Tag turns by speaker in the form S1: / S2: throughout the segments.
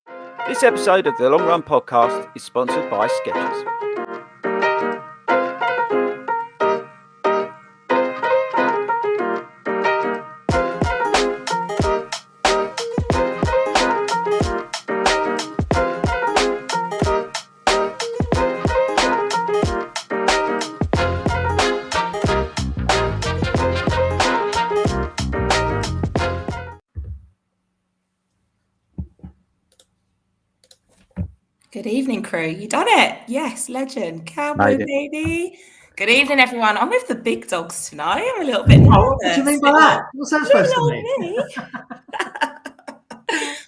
S1: This episode of the Long Run Podcast is sponsored by Sketchz.
S2: Good evening, crew. You done it. Yes, legend. Cowboy baby. Good evening, everyone. I'm with the big dogs tonight. I'm a little bit nervous.
S3: What do you mean by that? What's that supposed to mean?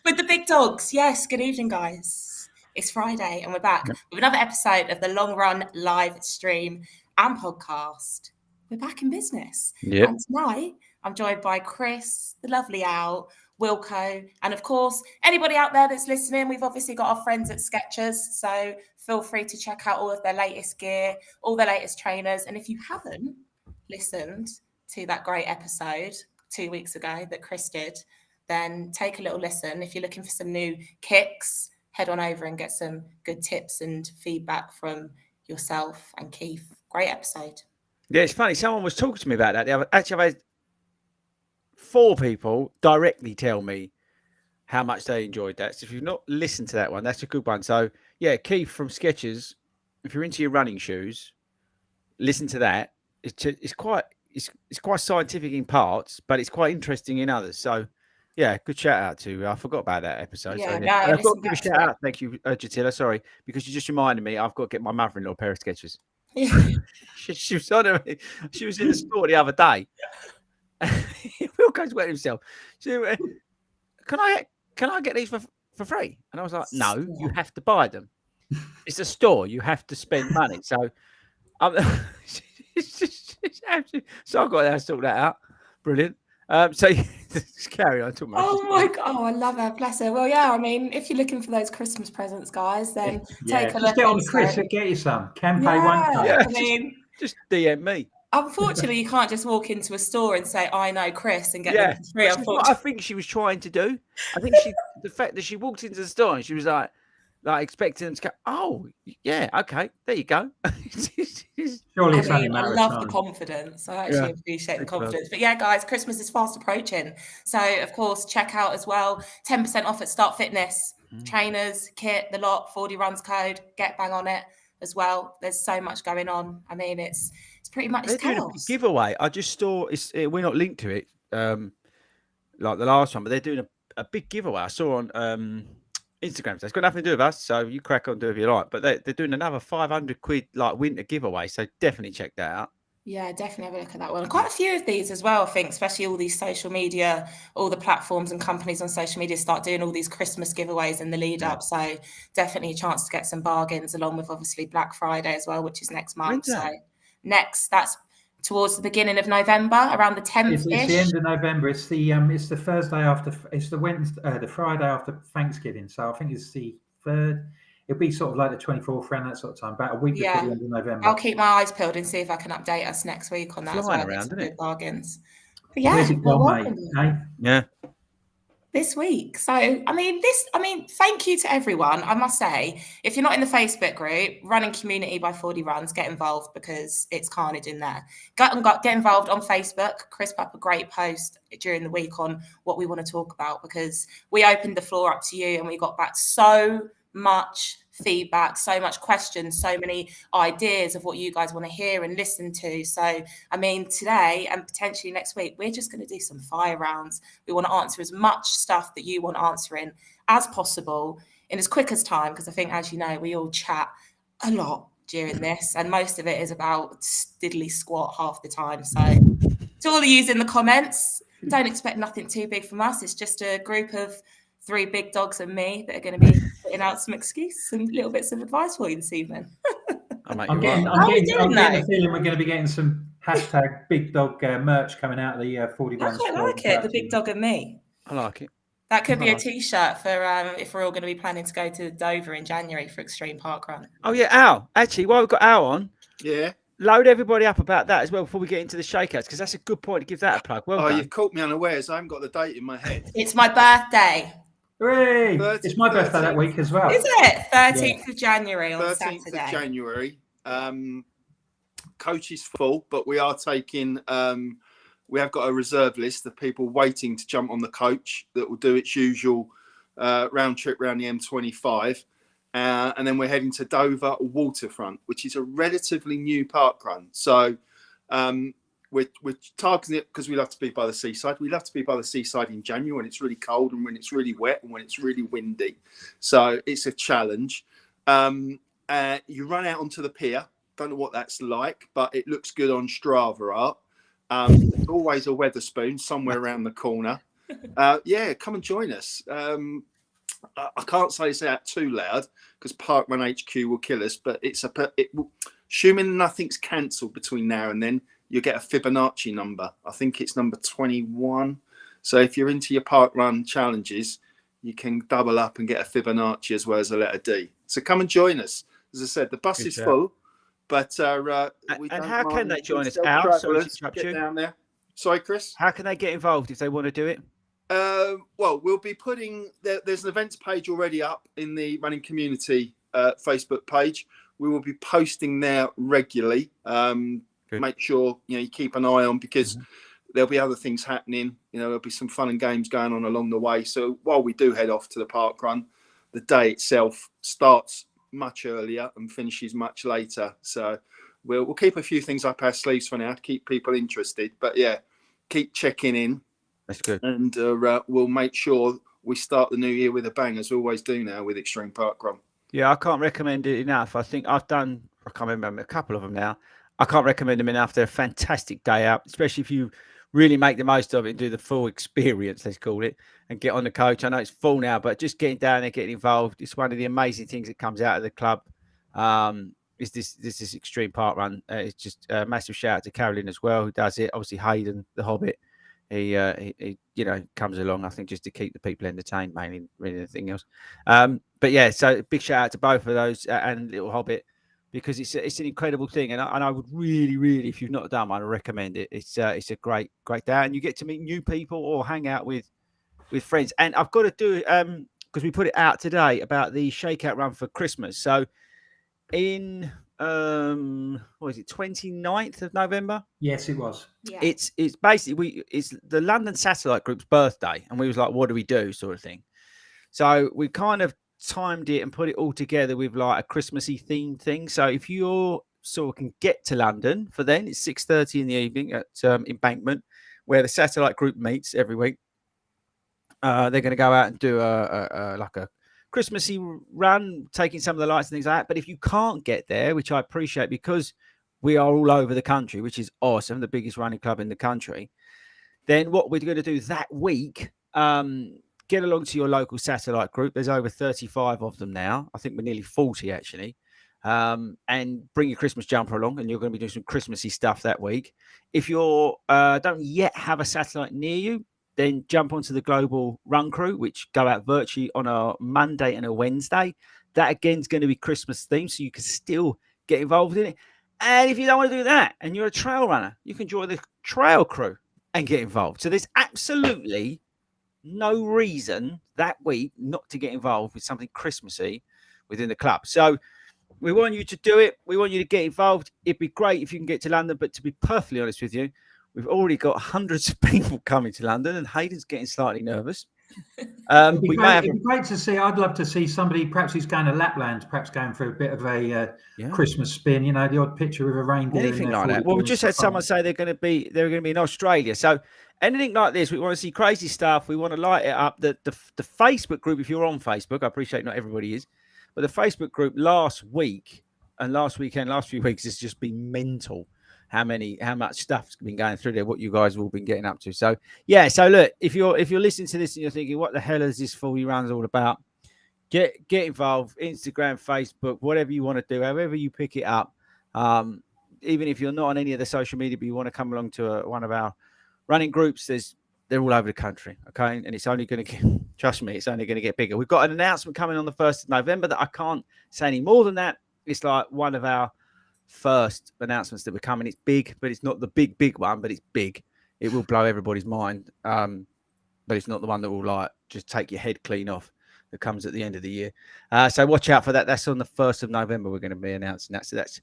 S2: With the big dogs. Yes, good evening, guys. It's Friday and we're back with another episode of the Long Run live stream and podcast. We're back in business.
S1: Yep.
S2: And tonight I'm joined by Chris, the lovely Al, Wilco, and of course, anybody out there that's listening, we've obviously got our friends at Sketchz, so feel free to check out all of their latest gear, all their latest trainers. And if you haven't listened to that great episode 2 weeks ago that Chris did, then take a little listen. If you're looking for some new kicks, head on over and get some good tips and feedback from yourself and Keith. Great episode.
S1: Yeah, it's funny. Someone was talking to me about that. Actually, I've had 4 people directly tell me how much they enjoyed that. So if you've not listened to that one, that's a good one. So yeah, Keith from Sketchz, if you're into your running shoes, listen to that. It's quite scientific in parts, but it's quite interesting in others. So yeah, good shout out to. I forgot about that episode.
S2: Yeah,
S1: so,
S2: no,
S1: I've got to give a shout out. Thank you, Jatila. Sorry, because you just reminded me. I've got to get my mother-in-law a pair of Sketchz.
S2: Yeah.
S1: she was on her. She was in the store the other day. Wilco's wet himself. So, can I get these for free? And I was like, no, you have to buy them. It's a store. You have to spend money. So, so I've got to sort that out. Brilliant. So just carry on.
S2: Oh my God. Oh, I love her. Bless her. Well, yeah, I mean, if you're looking for those Christmas presents, guys, then take a look.
S3: Get on Chris and get you some. Can pay one time.
S1: Yeah, I mean, just DM me.
S2: Unfortunately, you can't just walk into a store and say, I know Chris, and get them for free.
S1: What I think she was trying to do. I think the fact that she walked into the store and she was like expecting them to go, oh, yeah, okay, there you go.
S3: Surely it's only
S2: I love the confidence. I actually appreciate the confidence. But yeah, guys, Christmas is fast approaching. So, of course, check out as well. 10% off at Start Fitness. Trainers, kit, the lot, FORDY runs code. Get bang on it as well. There's so much going on. I mean, it's pretty much
S1: they're doing a giveaway. I just saw we're not linked to it like the last one, but they're doing a big giveaway. I saw on Instagram. So it's got nothing to do with us, so you crack on, do if you like. But they're doing another 500 quid like winter giveaway, so definitely check that out.
S2: Yeah, definitely have a look at that one. Quite a few of these as well, I think, especially all these social media, all the platforms and companies on social media start doing all these Christmas giveaways in the lead up. So definitely a chance to get some bargains, along with obviously Black Friday as well, which is next month. So that's towards the beginning of November, around the 10th.
S3: It's the end of November. It's the Thursday after. It's the Wednesday, the Friday after Thanksgiving. So I think it's the 3rd. It'll be sort of like the 24th around that sort of time, about a week before the end of November.
S2: I'll keep my eyes peeled and see if I can update us next week on that.
S1: Flying around, isn't it?
S2: Bargains. But yeah,
S1: Yeah.
S2: This week. So, I mean, thank you to everyone. I must say, if you're not in the Facebook group, Running Community by FORDY Runs, get involved because it's carnage in there. Get involved on Facebook. Chris put up a great post during the week on what we want to talk about, because we opened the floor up to you and we got back so much feedback, so much questions, so many ideas of what you guys want to hear and listen to. So, I mean, today and potentially next week, we're just going to do some fire rounds. We want to answer as much stuff that you want answering as possible in as quick as time, because I think, as you know, we all chat a lot during this, and most of it is about diddly squat half the time. So, to all of you in the comments, don't expect nothing too big from us. It's just a group of 3 big dogs and me that are going to be putting out some excuses and little bits of advice for you this evening.
S3: I'm getting the feeling we're going to be getting some hashtag big dog merch coming out of the 41.
S2: I quite like it, the big dog and me.
S1: I like it.
S2: That could be a T-shirt for if we're all going to be planning to go to Dover in January for Extreme Park Run.
S1: Oh yeah, Al. Actually, while we've got Al on, load everybody up about that as well before we get into the shakeouts, because that's a good point to give that a plug. Well done.
S4: You've caught me unawares. I haven't got the date in my head.
S2: It's my birthday.
S3: Hooray!
S4: 30
S3: It's my birthday that
S4: 13th.
S3: week as well.
S2: Is it 13th of January on
S4: 13th
S2: Saturday?
S4: of January. Coach is full, but we are taking. We have got a reserve list of people waiting to jump on the coach that will do its usual round trip around the M25. And then we're heading to Dover Waterfront, which is a relatively new park run. So we're targeting it because we love to be by the seaside. We love to be by the seaside in January when it's really cold and when it's really wet and when it's really windy. So it's a challenge. You run out onto the pier. Don't know what that's like, but it looks good on Strava art. There's always a Weatherspoon somewhere around the corner. Yeah, come and join us. I can't say it's out too loud because Parkrun HQ will kill us, but assuming nothing's cancelled between now and then, you'll get a Fibonacci number. I think it's number 21. So if you're into your parkrun challenges, you can double up and get a Fibonacci as well as a letter D. So come and join us. As I said, the bus is full. But
S1: and how can they join us? Al, sorry to interrupt you.
S4: Down there. Sorry, Chris.
S1: How can they get involved if they want to do it?
S4: Well, we'll be putting there's an events page already up in the running community Facebook page. We will be posting there regularly. Make sure you keep an eye on because there'll be other things happening. There'll be some fun and games going on along the way. So while we do head off to the park run, the day itself starts much earlier and finishes much later. So we'll keep a few things up our sleeves for now to keep people interested. But yeah, keep checking in.
S1: That's good.
S4: And we'll make sure we start the new year with a bang, as we always do now with Extreme Parkrun.
S1: Yeah, I can't recommend it enough. I think I can't remember a couple of them now. I can't recommend them enough. They're a fantastic day out, especially if you really make the most of it and do the full experience, let's call it, and get on the coach. I know it's full now, but just getting down there, getting involved. It's one of the amazing things that comes out of the club. Is this Extreme Park Run? It's just a massive shout out to Carolyn as well, who does it. Obviously, Hayden, the Hobbit. He comes along, I think, just to keep the people entertained, mainly, really anything else. But yeah, so big shout out to both of those and Little Hobbit, because it's an incredible thing, and I would really, if you've not done one, I recommend it. It's a great day, and you get to meet new people or hang out with friends. And I've got to do because we put it out today about the ShakeOut Run for Christmas. So in what is it, 29th of November?
S3: Yes, it was.
S2: Yeah.
S1: It's basically it's the London Satellite Group's birthday, and we was like, what do we do, sort of thing. So we kind of timed it and put it all together with like a Christmassy themed thing. So if you sort of can get to London for then, it's 6:30 in the evening at Embankment, where the Satellite Group meets every week. They're going to go out and do a Christmassy run, taking some of the lights and things like that. But if you can't get there, which I appreciate because we are all over the country, which is awesome, the biggest running club in the country, then what we're going to do that week, get along to your local satellite group. There's over 35 of them now. I think we're nearly 40 actually. And bring your Christmas jumper along, and you're going to be doing some Christmassy stuff that week. If you don't yet have a satellite near you, then jump onto the Global Run Crew, which go out virtually on a Monday and a Wednesday. That, again, is going to be Christmas themed, so you can still get involved in it. And if you don't want to do that and you're a trail runner, you can join the Trail Crew and get involved. So there's absolutely no reason that week not to get involved with something Christmassy within the club. So we want you to do it. We want you to get involved. It'd be great if you can get to London, but to be perfectly honest with you, we've already got hundreds of people coming to London, and Hayden's getting slightly nervous.
S3: It'd be great to see. I'd love to see somebody, perhaps who's going to Lapland, perhaps going for a bit of a Christmas spin. The odd picture of a reindeer,
S1: anything like that. Well, we just had someone say they're going to be in Australia. So anything like this, we want to see crazy stuff. We want to light it up. The Facebook group, if you're on Facebook, I appreciate not everybody is, but the Facebook group last week and last weekend, last few weeks, has just been mental. How much stuff's been going through there, what you guys have all been getting up to. So yeah, so look, if you're listening to this and you're thinking, what the hell is this FORDY Runs all about? Get involved, Instagram, Facebook, whatever you want to do, however you pick it up. Even if you're not on any of the social media, but you want to come along to one of our running groups, they're all over the country, okay? And it's only going to get, trust me, it's only going to get bigger. We've got an announcement coming on the 1st of November that I can't say any more than that. It's like one of our first announcements that we're coming. It's big, but it's not the big one, but it's big. It will blow everybody's mind, but it's not the one that will like just take your head clean off. that comes at the end of the year. So watch out for that. That's on the 1st of November. We're going to be announcing that. So that's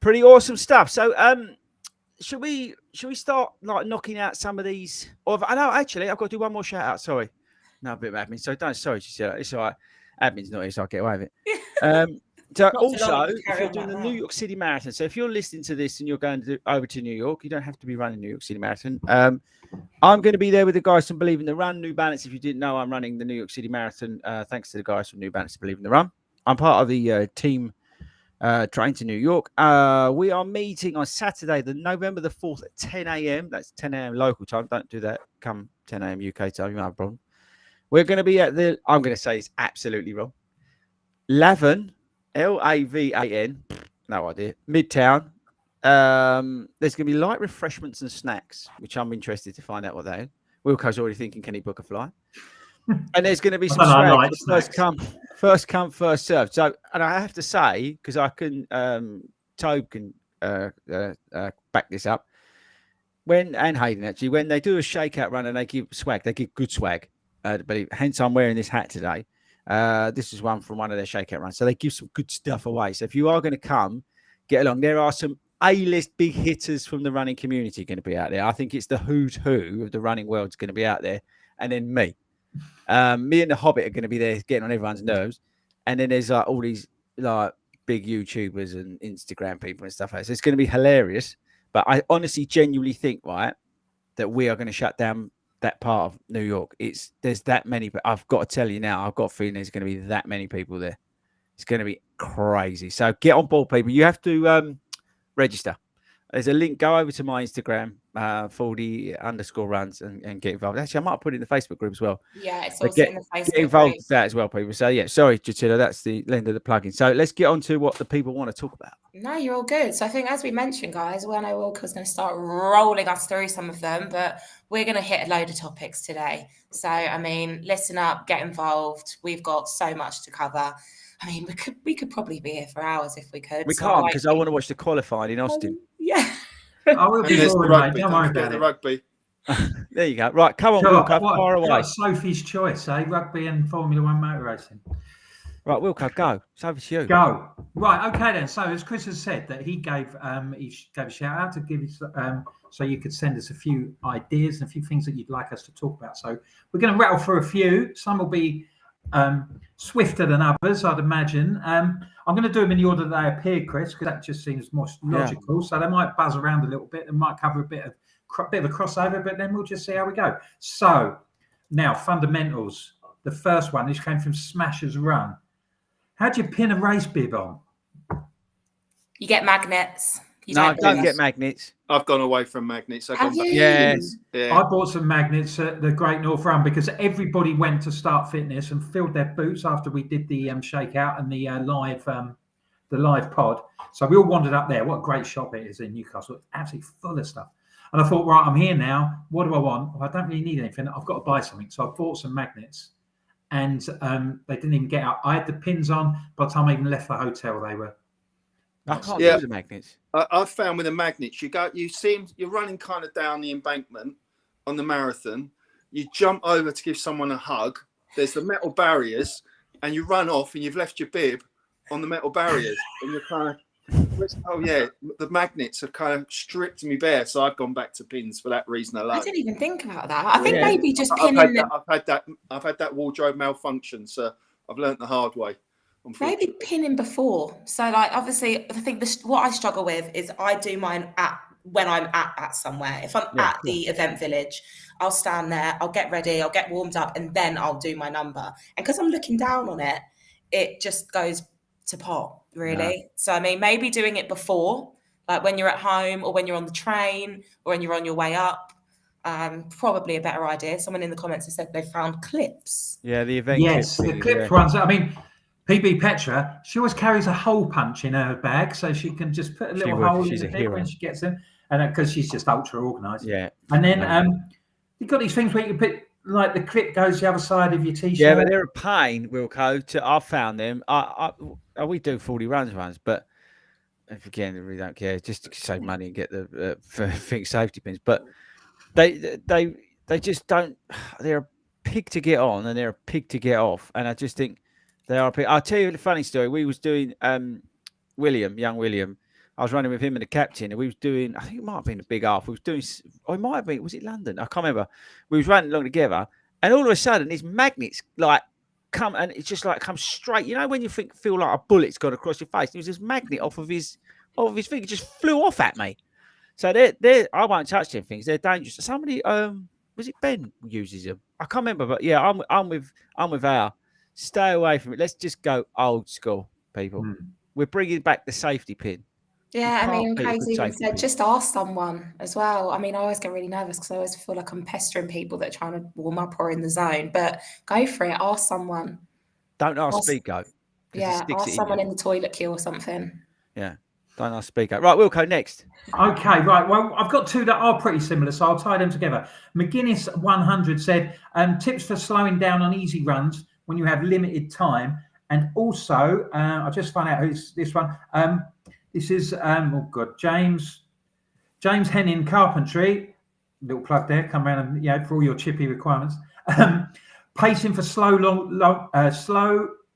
S1: pretty awesome stuff. So should we start like knocking out some of these? Or I know actually I've got to do one more shout out. Sorry, no, a bit of admin. So don't. Sorry, Gisela. It's all right. Admin's not here, so I'll get away with it. So also, if you're doing the New York City Marathon, so if you're listening to this and you're going over to New York, you don't have to be running New York City Marathon. I'm going to be there with the guys from Believe in the Run, New Balance. If you didn't know, I'm running the New York City Marathon. Thanks to the guys from New Balance, Believe in the Run. I'm part of the team train to New York. We are meeting on Saturday, the November the 4th at 10 a.m. That's 10 a.m. local time. Don't do that. Come 10 a.m. UK time. You might have a problem. We're going to be at the, I'm going to say it's absolutely wrong, Lavan, Lavan, no idea, Midtown. There's going to be light refreshments and snacks, which I'm interested to find out what they are. Wilco's already thinking, can he book a flight? And there's going to be some swag, first come, first serve. So, and I have to say, because I can, Tobe can back this up. And Hayden actually, when they do a shakeout run and they give swag, they give good swag. But hence, I'm wearing this hat today. This is one from one of their shakeout runs. So they give some good stuff away. So if you are going to come, get along. There are some A-list big hitters from the running community going to be out there. I think it's the who's who of the running world is going to be out there. And then me. Me and the Hobbit are going to be there getting on everyone's nerves. And then there's like all these like big YouTubers and Instagram people and stuff like that. So it's going to be hilarious. But I honestly, genuinely think, right, that we are going to shut down that part of New York. There's that many, but I've got to tell you now, I've got a feeling there's going to be that many people there. It's going to be crazy. So get on board, people. You have to register. There's a link. Go over to my Instagram, FORDY_runs, and get involved. Actually, I might put it in the Facebook group as well.
S2: Yeah, it's also in the Facebook
S1: get involved
S2: group.
S1: with that as well, people. So yeah, sorry, Jatila, that's the end of the plugin. So let's get on to what the people want to talk about.
S2: No, you're all good. So I think, as we mentioned, guys, I know Wilco's going to start rolling us through some of them, but we're going to hit a load of topics today. So, I mean, listen up, get involved. We've got so much to cover. I mean, we could probably be here for hours if we could.
S1: We can't because I want to watch the qualifying in Austin.
S2: Yeah.
S3: I will be boring, mate. Don't worry about
S4: the
S3: it.
S4: rugby.
S1: There you go. Right, come on, Wilco, far away.
S3: Sophie's choice, eh? Rugby and Formula One motor racing.
S1: Right, Wilco, go. It's over to you.
S3: Go. Right, okay then. So as Chris has said, that he gave a shout out to give us, so you could send us a few ideas and a few things that you'd like us to talk about. So we're going to rattle through a few. Some will be swifter than others, I'd imagine. I'm going to do them in the order that they appear, Chris, because that just seems more logical. Yeah. So they might buzz around a little bit. They might cover a bit of a crossover, but then we'll just see how we go. So now fundamentals. The first one, this came from Smashers Run. How do you pin a race bib on?
S2: You get magnets.
S1: Don't get magnets.
S4: I've gone away from magnets.
S1: Yes.
S3: Yeah. I bought some magnets at the Great North Run because everybody went to Start Fitness and filled their boots after we did the shakeout and the live pod. So we all wandered up there. What a great shop it is in Newcastle. It's absolutely full of stuff. And I thought, right, I'm here now. What do I want? Well, I don't really need anything. I've got to buy something. So I bought some magnets. And they didn't even get out. I had the pins on. By the time I even left the hotel, they were.
S1: I can't do the magnets.
S4: I've found with the magnets, you're running kind of down the embankment on the marathon. You jump over to give someone a hug. There's the metal barriers, and you run off, and you've left your bib on the metal barriers, and you're kind of. Oh yeah, the magnets have kind of stripped me bare, so I've gone back to pins for that reason alone.
S2: I didn't even think about that. I think maybe just pinning.
S4: I've had that wardrobe malfunction, so I've learnt the hard way.
S2: Maybe pinning before. So, like, obviously, I think what I struggle with is I do mine when I'm at somewhere. If I'm at the event village, I'll stand there, I'll get ready, I'll get warmed up, and then I'll do my number. And because I'm looking down on it, it just goes to pot, really. Yeah. So, I mean, maybe doing it before, like when you're at home or when you're on the train or when you're on your way up. Probably a better idea. Someone in the comments has said they found clips.
S1: Yeah, the event.
S3: Yes, the clips ones. I mean, PB Petra, she always carries a hole punch in her bag, so she can just put a little hole in the bit when she gets in, and because she's just ultra organised.
S1: Yeah.
S3: And then you've got these things where you can put, like the clip goes the other side of your t-shirt.
S1: Yeah, but they're a pain, Wilco. I've found them. We do 40 runs, but again, we really don't care. Just to save money and get the fixed safety pins. But they just don't. They're pig to get on and they're a pig to get off. And I just think they are a pig. I'll tell you the funny story. We was doing young William. I was running with him and the captain, and we was doing, I think it might have been a big half. We was doing, or it might have been, was it London? I can't remember. We was running along together, and all of a sudden these magnets like come, and it's just like come straight. You know when you feel like a bullet's gone across your face? There was this magnet off of his thing. It just flew off at me. So they're I won't touch them things. They're dangerous. Somebody was it Ben uses them? I can't remember, but yeah, I'm with Al. Stay away from it. Let's just go old school, people. We're bringing back the safety pin.
S2: Yeah, I mean, Kay's even said just ask someone as well. I mean, I always get really nervous because I always feel like I'm pestering people that are trying to warm up or in the zone. But go for it. Ask someone.
S1: Don't ask Speako.
S2: Yeah, ask someone in the toilet queue or something.
S1: Yeah, don't ask Speako. Right, Wilco, next.
S3: Okay, right. Well, I've got two that are pretty similar, so I'll tie them together. McGuinness 100 said, tips for slowing down on easy runs when you have limited time. And also, I just found out who's this one. This is James Hennin Carpentry. Little plug there. Come around and for all your chippy requirements. Pacing for slow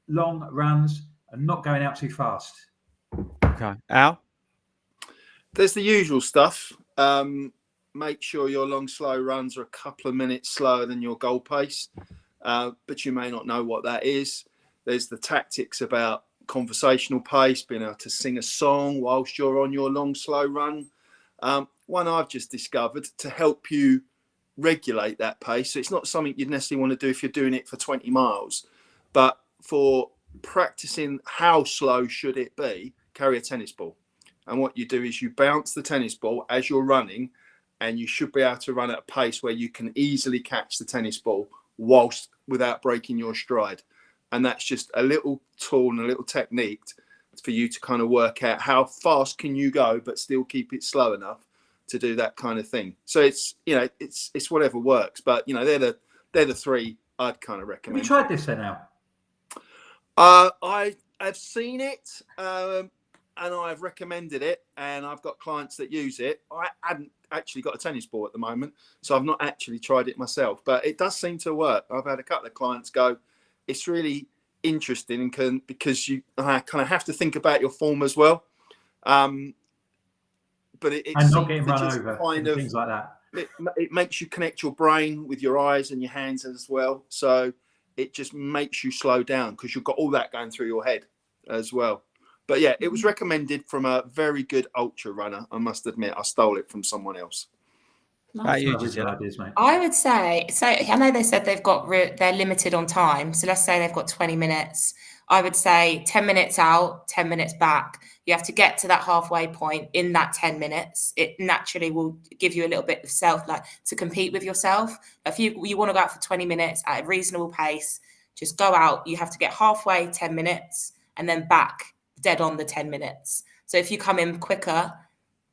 S3: long runs and not going out too fast.
S1: Okay, Al.
S4: There's the usual stuff. Make sure your long slow runs are a couple of minutes slower than your goal pace, but you may not know what that is. There's the tactics about conversational pace, being able to sing a song whilst you're on your long slow run. One I've just discovered to help you regulate that pace. So it's not something you'd necessarily want to do if you're doing it for 20 miles, but for practicing how slow should it be, carry a tennis ball. And what you do is you bounce the tennis ball as you're running, and you should be able to run at a pace where you can easily catch the tennis ball without breaking your stride. And that's just a little tool and a little technique for you to kind of work out how fast can you go, but still keep it slow enough to do that kind of thing. So it's whatever works, but they're the three I'd kind of recommend.
S3: Have you tried this then, Al?
S4: I have seen it, and I've recommended it, and I've got clients that use it. I hadn't actually got a tennis ball at the moment, so I've not actually tried it myself, but it does seem to work. I've had a couple of clients go, it's really interesting because you kind of have to think about your form as well. But
S3: and not getting run over kind of things like that.
S4: It makes you connect your brain with your eyes and your hands as well. So it just makes you slow down because you've got all that going through your head as well. But yeah, it was recommended from a very good ultra runner. I must admit, I stole it from someone else.
S2: I would say, so I know they said they're limited on time. So let's say they've got 20 minutes. I would say 10 minutes out, 10 minutes back. You have to get to that halfway point in that 10 minutes. It naturally will give you a little bit of to compete with yourself. If you want to go out for 20 minutes at a reasonable pace, just go out. You have to get halfway, 10 minutes, and then back dead on the 10 minutes. So if you come in quicker,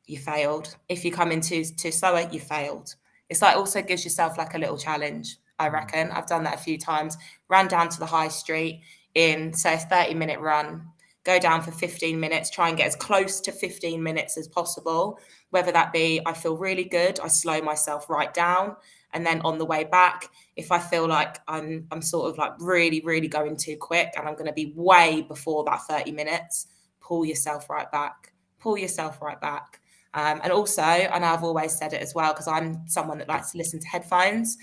S2: you failed. If you come in too slower, you failed. It's also gives yourself a little challenge, I reckon. I've done that a few times. Ran down to the high street in, say, a 30-minute run, go down for 15 minutes, try and get as close to 15 minutes as possible. Whether that be I feel really good, I slow myself right down. And then on the way back, if I feel like I'm sort of really, really going too quick and I'm going to be way before that 30 minutes, pull yourself right back. And also, and I've always said it as well, because I'm someone that likes to listen to headphones,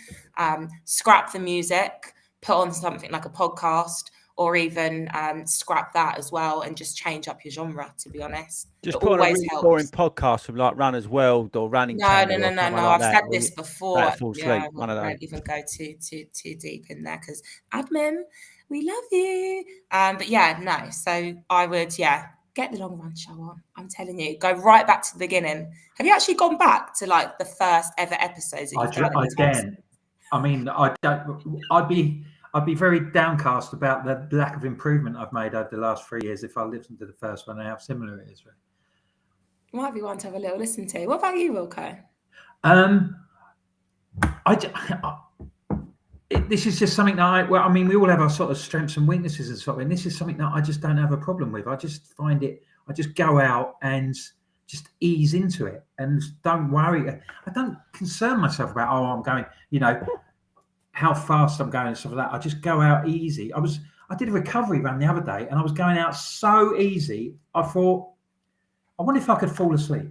S2: scrap the music, put on something like a podcast, or even scrap that as well and just change up your genre, to be honest.
S1: Just put on a really boring podcast from Runner's World or Running Channel.
S2: No. I've said this before.
S1: I
S2: won't even go too deep in there because admin, we love you. But yeah, no. So I would, get the long run show on. I'm telling you, go right back to the beginning. Have you actually gone back to the first ever episodes?
S3: Again, I mean, I'd be very downcast about the lack of improvement I've made over the last 3 years if I listened to the first one and how similar it is.
S2: Might be one to have a little listen to. What about you, Wilco?
S3: This is just something that we all have our sort of strengths and weaknesses and sort of, and this is something that I just don't have a problem with. I just find it, I just go out and just ease into it and don't worry. I don't concern myself about, I'm going, how fast I'm going and stuff like that. I just go out easy. I did a recovery run the other day and I was going out so easy. I thought, I wonder if I could fall asleep.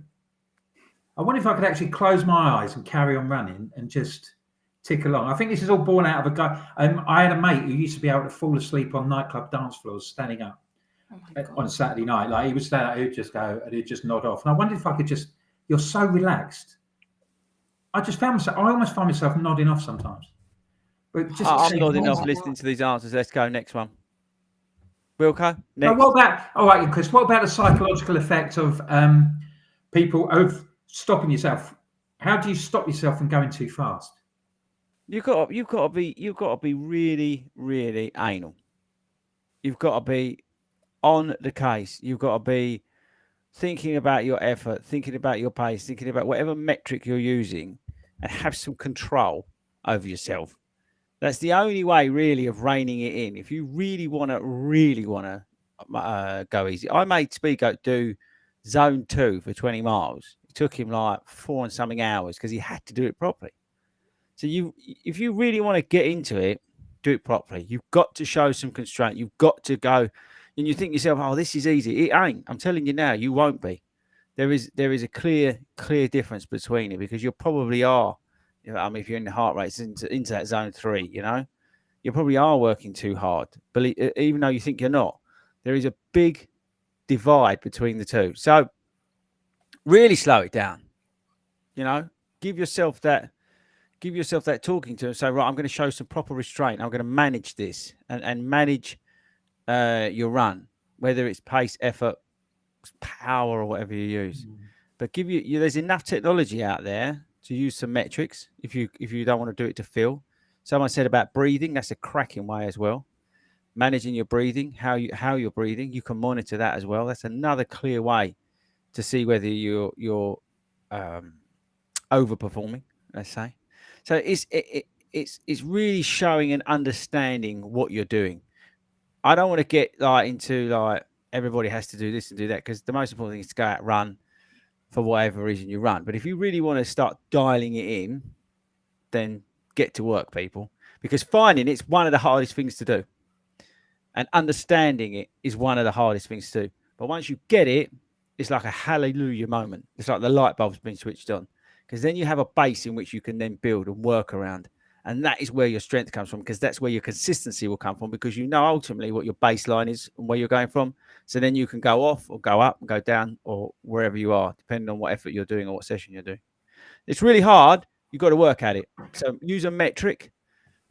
S3: I wonder if I could actually close my eyes and carry on running and just tick along. I think this is all born out of a guy. I had a mate who used to be able to fall asleep on nightclub dance floors standing up on Saturday night. Like he would stand up, he'd just go and he'd just nod off. And I wondered if I could just, you're so relaxed. I almost find myself nodding off sometimes. But just
S1: I'm nodding off listening to these answers. Let's go. Next one. Wilco, next.
S3: What about, all right, Chris, what about the psychological effect of people of stopping yourself? How do you stop yourself from going too fast?
S1: You've got to be really, really anal. You've got to be on the case. You've got to be thinking about your effort, thinking about your pace, thinking about whatever metric you're using, and have some control over yourself. That's the only way, really, of reining it in. If you really want to go easy, I made Speakout do zone 2 for 20 miles. It took him like 4 and something hours because he had to do it properly. So if you really want to get into it, do it properly. You've got to show some constraint. You've got to go, and you think to yourself, "Oh, this is easy." It ain't. I'm telling you now, you won't be. There is a clear difference between it because you probably are. I mean, if you're in the heart rate into that zone 3, you probably are working too hard. Even though you think you're not, there is a big divide between the two. So really slow it down. Give yourself that talking to and say, right, I'm going to show some proper restraint. I'm going to manage this and manage your run, whether it's pace, effort, power, or whatever you use. But there's enough technology out there to use some metrics if you don't want to do it to feel. Someone said about breathing. That's a cracking way as well. Managing your breathing, how you're breathing, you can monitor that as well. That's another clear way to see whether you're overperforming, let's say. So it's really showing and understanding what you're doing. I don't want to get into everybody has to do this and do that, because the most important thing is to go out and run for whatever reason you run. But if you really want to start dialing it in, then get to work, people, because finding it's one of the hardest things to do, and understanding it is one of the hardest things to do. But once you get it, it's like a hallelujah moment. It's like the light bulb's been switched on, because then you have a base in which you can then build and work around. And that is where your strength comes from, because that's where your consistency will come from, because you know ultimately what your baseline is and where you're going from. So then you can go off or go up and go down or wherever you are, depending on what effort you're doing or what session you're doing. It's really hard. You've got to work at it. So use a metric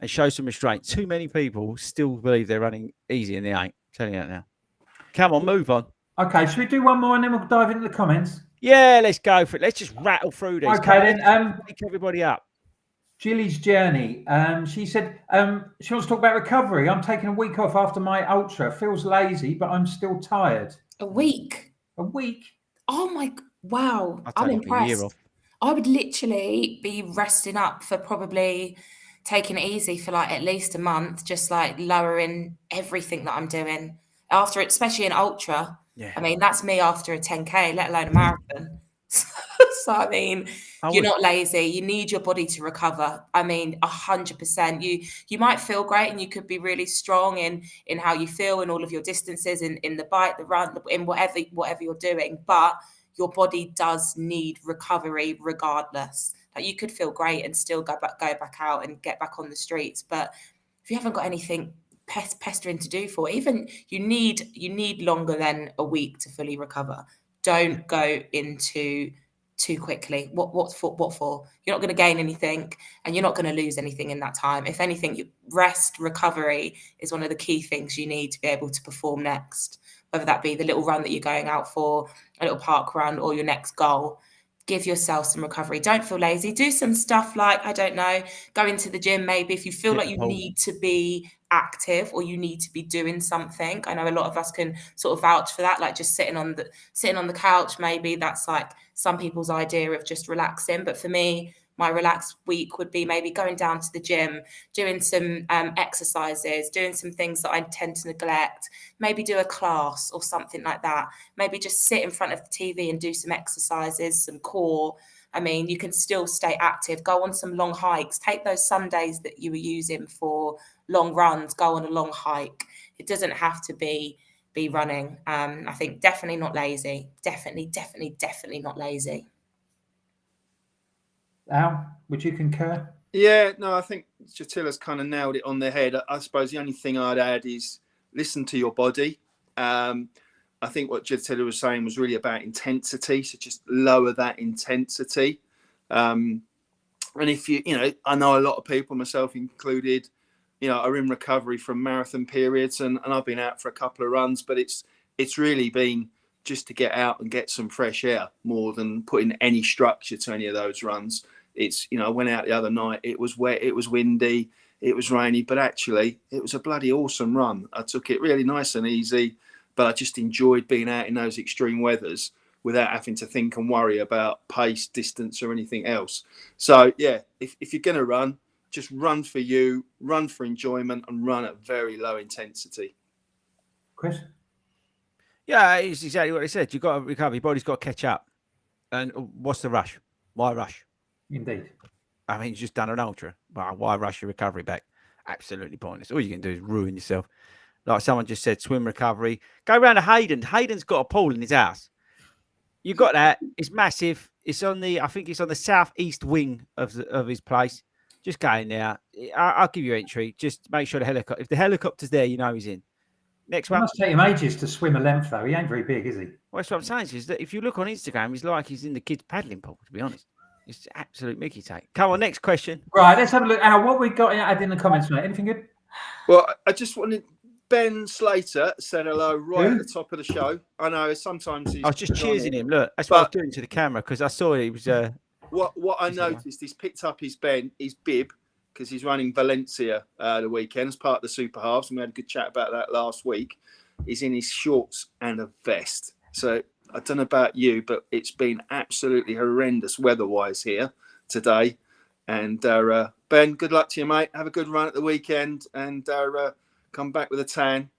S1: and show some restraint. Too many people still believe they're running easy and they ain't. I'm telling you that now. Come on, move on.
S3: Okay, should we do one more and then we'll dive into the comments?
S1: Yeah, let's go for it. Let's just rattle through these.
S3: Okay, then.
S1: Pick everybody up.
S3: Jilly's journey. She said she wants to talk about recovery. I'm taking a week off after my ultra. Feels lazy, but I'm still tired.
S2: A week?
S3: A week?
S2: Oh my! Wow, I'm impressed. I would literally be resting up for probably taking it easy for like at least a month, just like lowering everything that I'm doing after it, especially an ultra. Yeah. I mean, that's me after a 10K, let alone a marathon. So, I mean, you're not lazy. You need your body to recover. I mean, 100%. You might feel great and you could be really strong in how you feel in all of your distances, in the bike, the run, in whatever you're doing. But your body does need recovery regardless. Like, you could feel great and still go back out and get back on the streets. But if you haven't got anything pestering to do for, even you need longer than a week to fully recover. Don't go into too quickly. What for? You're not going to gain anything and you're not going to lose anything in that time. If anything, rest, recovery is one of the key things you need to be able to perform next, whether that be the little run that you're going out for, a little park run, or your next goal. Give yourself some recovery. Don't feel lazy. Do some stuff like, I don't know, go into the gym maybe if you feel like you need to be active or you need to be doing something. I know a lot of us can sort of vouch for that, like just sitting on the couch. Maybe that's like some people's idea of just relaxing. But for me, my relaxed week would be maybe going down to the gym, doing some exercises, doing some things that I tend to neglect, maybe do a class or something like that. Maybe just sit in front of the TV and do some exercises, some core, I mean, you can still stay active, go on some long hikes, take those Sundays that you were using for long runs, go on a long hike. It doesn't have to be running. I think definitely not lazy. Definitely not lazy.
S3: Al, would you concur?
S4: Yeah, no, I think Jatila's kind of nailed it on the head. I suppose the only thing I'd add is listen to your body. I think what Jatila was saying was really about intensity. So just lower that intensity. And if I know a lot of people, myself included, are in recovery from marathon periods, and I've been out for a couple of runs, but it's really been just to get out and get some fresh air more than putting any structure to any of those runs. It's, I went out the other night, it was wet, it was windy, it was rainy, but actually it was a bloody awesome run. I took it really nice and easy, but I just enjoyed being out in those extreme weathers without having to think and worry about pace, distance or anything else. So yeah, if you're going to run, just run for you, run for enjoyment, and run at very low intensity.
S3: Chris?
S1: Yeah, it's exactly what he said. You've got to recover. Your body's got to catch up. And what's the rush? Why rush?
S3: Indeed.
S1: I mean, you've just done an ultra. But why rush your recovery back? Absolutely pointless. All you can do is ruin yourself. Like someone just said, swim recovery. Go round to Hayden. Hayden's got a pool in his house. You got that. It's massive. It's on I think it's on the southeast wing of his place. Just go in there. I'll give you entry. Just make sure if the helicopter's there, you know he's in. Next one.
S3: It must take him ages to swim a length, though. He ain't very big, is he?
S1: Well, that's what I'm saying is that if you look on Instagram, he's like he's in the kids' paddling pool, to be honest. It's absolute Mickey take. Come on, next question.
S3: Right, let's have a look. Al, what we got add in the comments, mate? Anything good?
S4: Well, I just wanted... Ben Slater said hello right at the top of the show. I know sometimes I
S1: was just cheersing him. Look, that's what I was doing to the camera because I saw he was...
S4: What I noticed, he's picked up his bib, because he's running Valencia the weekend as part of the Super Halves, and we had a good chat about that last week. He's in his shorts and a vest. So I don't know about you, but it's been absolutely horrendous weather-wise here today. And Ben, good luck to you, mate. Have a good run at the weekend, and come back with a tan.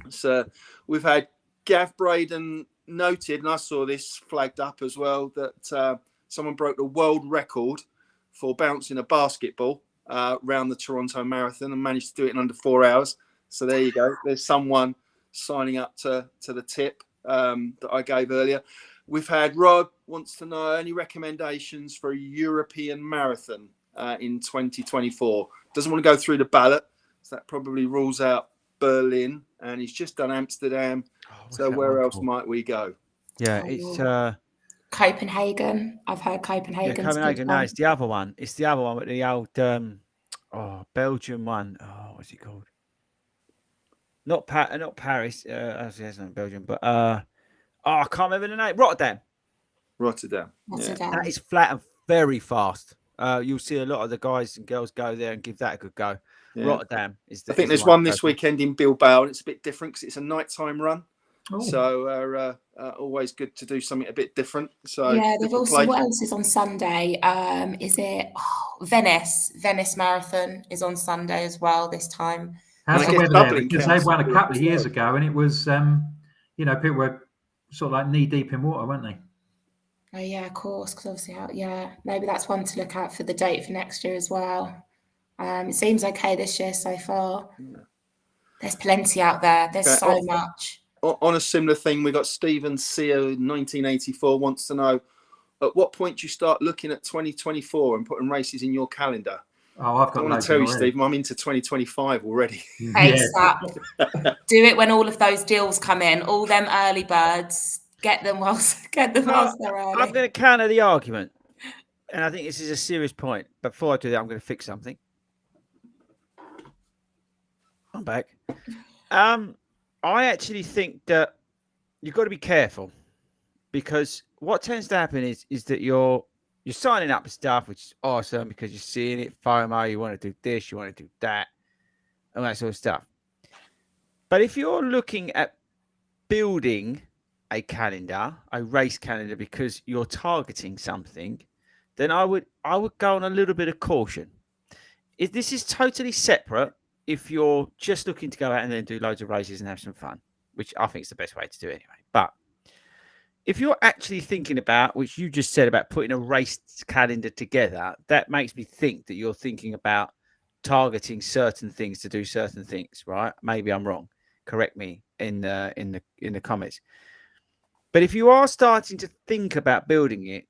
S4: So we've had Gav Braden noted, and I saw this flagged up as well, that someone broke the world record for bouncing a basketball around the Toronto Marathon and managed to do it in under 4 hours. So there you go. There's someone signing up to the tip that I gave earlier. We've had Rod wants to know any recommendations for a European marathon in 2024. Doesn't want to go through the ballot, so that probably rules out Berlin, and he's just done Amsterdam. So where else might we go?
S1: Yeah, it's
S2: Copenhagen. I've heard Copenhagen.
S1: Yeah, Copenhagen. No, it's the other one. It's the other one with the old Belgian one. Oh, what's it called? Not Paris. That's not Belgium, but I can't remember the name. Rotterdam.
S4: Yeah.
S2: Rotterdam.
S1: That is flat and very fast. You'll see a lot of the guys and girls go there and give that a good go. Yeah. Rotterdam is.
S4: I think there's one this weekend in Bilbao, and it's a bit different because it's a nighttime run. Ooh. So always good to do something a bit different. So
S2: yeah, they've also what else is on Sunday? Is it Venice? Venice Marathon is on Sunday as well this time.
S3: How's the weather there? Because they won a couple of years ago, and it was people were sort of like knee deep in water, weren't they?
S2: Oh yeah, of course. Because obviously, maybe that's one to look at for the date for next year as well. It seems okay this year so far. Yeah. There's plenty out there. There's so much.
S4: On a similar thing, we got Stephen Seo 1984 wants to know, at what point do you start looking at 2024 and putting races in your calendar?
S3: Oh, I've got.
S4: I want to tell you, Stephen, I'm into 2025 already.
S2: Do it when all of those deals come in. All them early birds, get them whilst they're early.
S1: I'm going to counter the argument, and I think this is a serious point. Before I do that, I'm going to fix something. I'm back. I actually think that you've got to be careful, because what tends to happen is that you're signing up for stuff, which is awesome because you're seeing it, FOMO, you want to do this, you want to do that, and that sort of stuff. But if you're looking at building a calendar, a race calendar, because you're targeting something, then I would go on a little bit of caution. If this is totally separate, if you're just looking to go out and then do loads of races and have some fun, which I think is the best way to do it anyway. But if you're actually thinking about, which you just said about putting a race calendar together, that makes me think that you're thinking about targeting certain things to do certain things, right? Maybe I'm wrong. Correct me in the comments. But if you are starting to think about building it,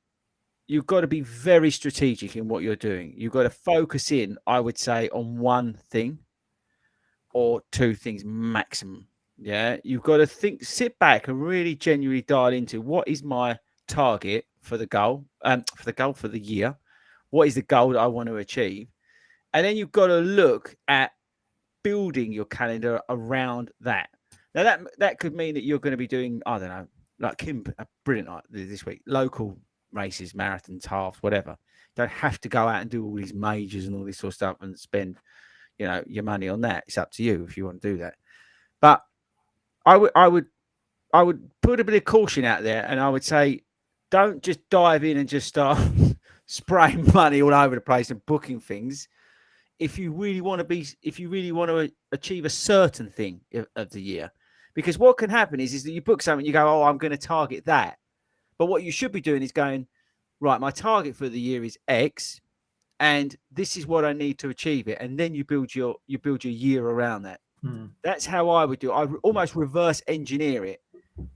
S1: you've got to be very strategic in what you're doing. You've got to focus in, I would say, on one thing or two things maximum. Yeah, you've got to sit back and really genuinely dial into what is my target for the goal, for the year. What is the goal that I want to achieve? And then you've got to look at building your calendar around that. Now that could mean that you're going to be doing, I don't know, like Kim, a brilliant night this week, local races, marathons, halves, whatever. You don't have to go out and do all these majors and all this sort of stuff and spend, your money on that. It's up to you if you want to do that. But I would put a bit of caution out there, and I would say, don't just dive in and just start spraying money all over the place and booking things. If you really want to achieve a certain thing of the year, because what can happen is that you book something, you go, oh, I'm going to target that. But what you should be doing is going, right, my target for the year is X, and this is what I need to achieve it. And then you build your year around that. That's how I would do it. I almost reverse engineer it,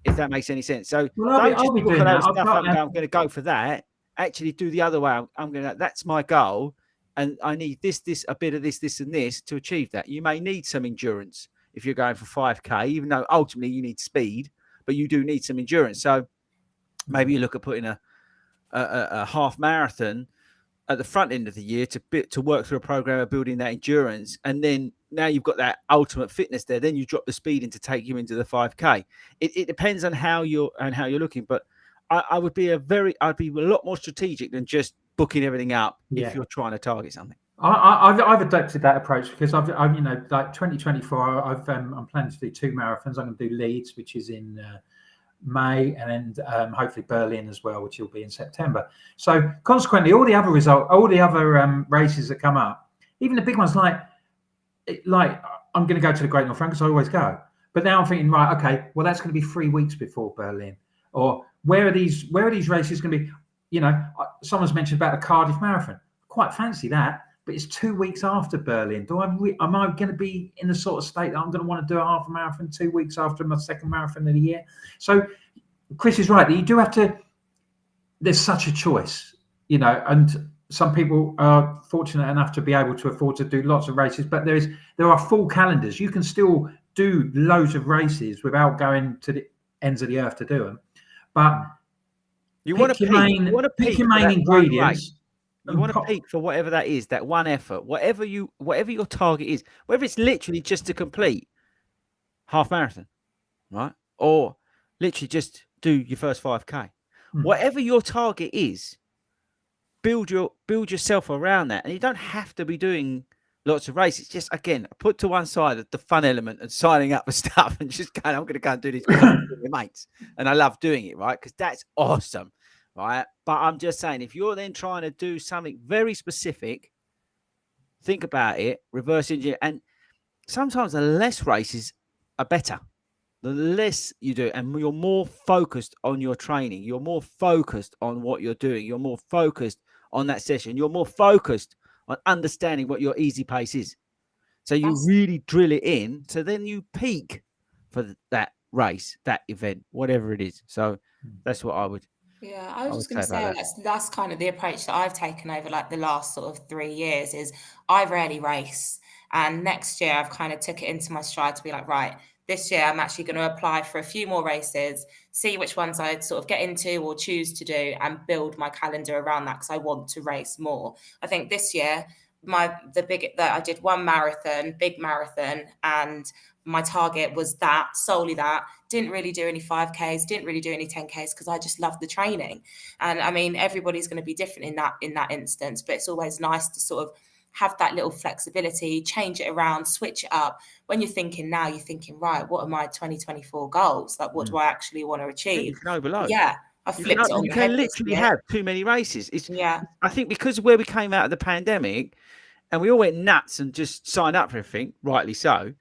S1: if that makes any sense. So don't just book a lot of stuff up and go, I'm going to go for that. Actually do the other way. I'm going to, that's my goal. And I need this, a bit of this, and this to achieve that. You may need some endurance if you're going for 5K, even though ultimately you need speed, but you do need some endurance. So maybe you look at putting a half marathon at the front end of the year to work through a program of building that endurance. And then now you've got that ultimate fitness there. Then you drop the speed in to take you into the 5K. It depends on how you're looking. But I'd be a lot more strategic than just booking everything up if you're trying to target something.
S3: I've adopted that approach because I've like 2024. I'm planning to do 2 marathons. I'm going to do Leeds, which is in May, and then hopefully Berlin as well, which will be in September. So consequently, all the other races that come up, even the big ones, like I'm going to go to the Great North Run because I always go. But now I'm thinking, right, okay, well that's going to be 3 weeks before Berlin, or where are these races going to be? Someone's mentioned about the Cardiff Marathon. Quite fancy that, but it's 2 weeks after Berlin. Am I going to be in the sort of state that I'm going to want to do a half a marathon 2 weeks after my second marathon of the year? So Chris is right. You do have to. There's such a choice, and some people are fortunate enough to be able to afford to do lots of races, but there are full calendars. You can still do loads of races without going to the ends of the earth to do them. But
S1: you want to pick
S3: your main ingredients.
S1: You want to peak for whatever that is, that one effort, whatever your target is, whether it's literally just to complete half marathon, right? Or literally just do your first 5K. Whatever your target is, build yourself around that. And you don't have to be doing lots of races. Just, again, put to one side the fun element and signing up for stuff and just going, I'm going to go and do this with your mates. And I love doing it, right? Because that's awesome. Right. But I'm just saying, if you're then trying to do something very specific, think about it, reverse engineer. And sometimes the less races are better. The less you do, and you're more focused on your training. You're more focused on what you're doing. You're more focused on that session. You're more focused on understanding what your easy pace is. So you really drill it in. So then you peak for that race, that event, whatever it is. So that's what I would.
S2: Yeah, I was just going to say that's kind of the approach that I've taken over like the last sort of 3 years is I rarely race. And next year I've kind of took it into my stride to be like, right, this year I'm actually going to apply for a few more races, see which ones I'd sort of get into or choose to do and build my calendar around that because I want to race more. I think this year I did 1 marathon, big marathon, and my target was solely that. Didn't really do any 5Ks, didn't really do any 10Ks because I just love the training. And I mean, everybody's going to be different in that instance, but it's always nice to sort of have that little flexibility, change it around, switch it up. When you're thinking now, you're thinking, right, what are my 2024 goals? Like, what do I actually want to achieve?
S1: You can overload.
S2: Yeah. I flipped it on
S1: you
S2: the
S1: can
S2: head
S1: literally have too many races.
S2: Yeah.
S1: I think because where we came out of the pandemic and we all went nuts and just signed up for everything, rightly so.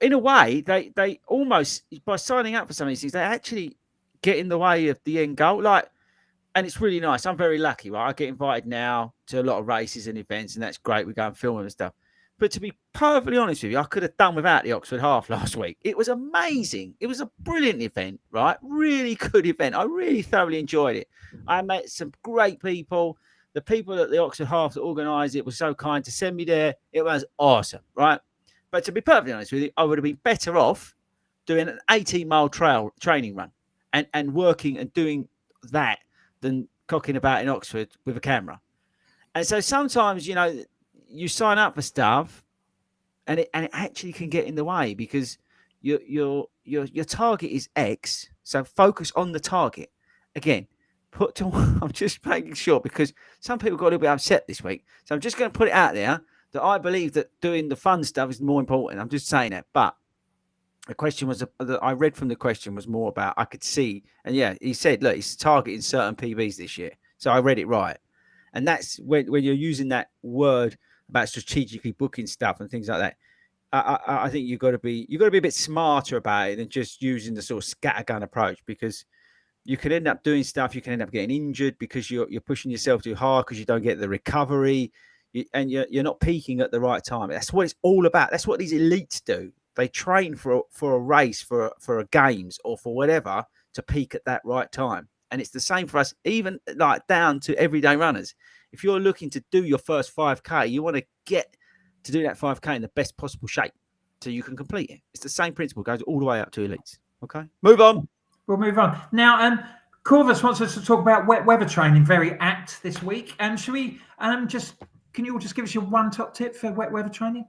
S1: In a way, they almost, by signing up for some of these things, they actually get in the way of the end goal. Like, and it's really nice. I'm very lucky, right? I get invited now to a lot of races and events, and that's great. We go and film them and stuff. But to be perfectly honest with you, I could have done without the Oxford Half last week. It was amazing. It was a brilliant event, right? Really good event. I really thoroughly enjoyed it. I met some great people. The people at the Oxford Half that organised it were so kind to send me there. It was awesome, right? But to be perfectly honest with you, I would have been better off doing an 18-mile training run and working and doing that than cocking about in Oxford with a camera. And so sometimes, you know, you sign up for stuff and it actually can get in the way because your target is X. So focus on the target. Again, I'm just making sure because some people got a little bit upset this week. So I'm just going to put it out there that I believe that doing the fun stuff is more important. I'm just saying that. But the question was that I read from the question was more about I could see. And yeah, he said, look, he's targeting certain PBs this year. So I read it right. And that's when you're using that word about strategically booking stuff and things like that. I think you've got to be a bit smarter about it than just using the sort of scattergun approach because you could end up doing stuff. You can end up getting injured because you're pushing yourself too hard because you don't get the recovery and you're not peaking at the right time. That's what it's all about. That's what these elites do. They train for a race, for a games or for whatever to peak at that right time. And it's the same for us, even like down to everyday runners. If you're looking to do your first 5K, you want to get to do that 5K in the best possible shape so you can complete it. It's the same principle, goes all the way up to elites. Okay, move on.
S3: We'll move on. Now, Corvus wants us to talk about wet weather training, very apt this week. Should we can you all just give us your one top tip for wet weather training?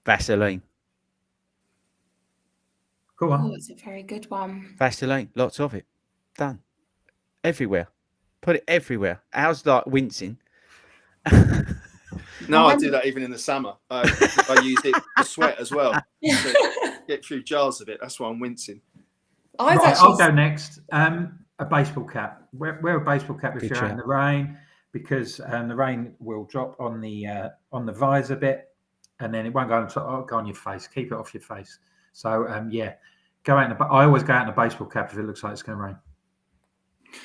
S1: Vaseline.
S3: Go on.
S2: Oh, it's a very good one.
S1: Vaseline, lots of it. Done. Everywhere. Put it everywhere. Ours like wincing.
S4: No, I do that even in the summer. I use it for sweat as well. Get through jars of it. That's why I'm wincing.
S3: I'll go next. A baseball cap. Wear a baseball cap if you're out in the rain because the rain will drop on the visor bit and then it won't go on your face. Keep it off your face. So go out. I always go out in a baseball cap if it looks like it's going to rain.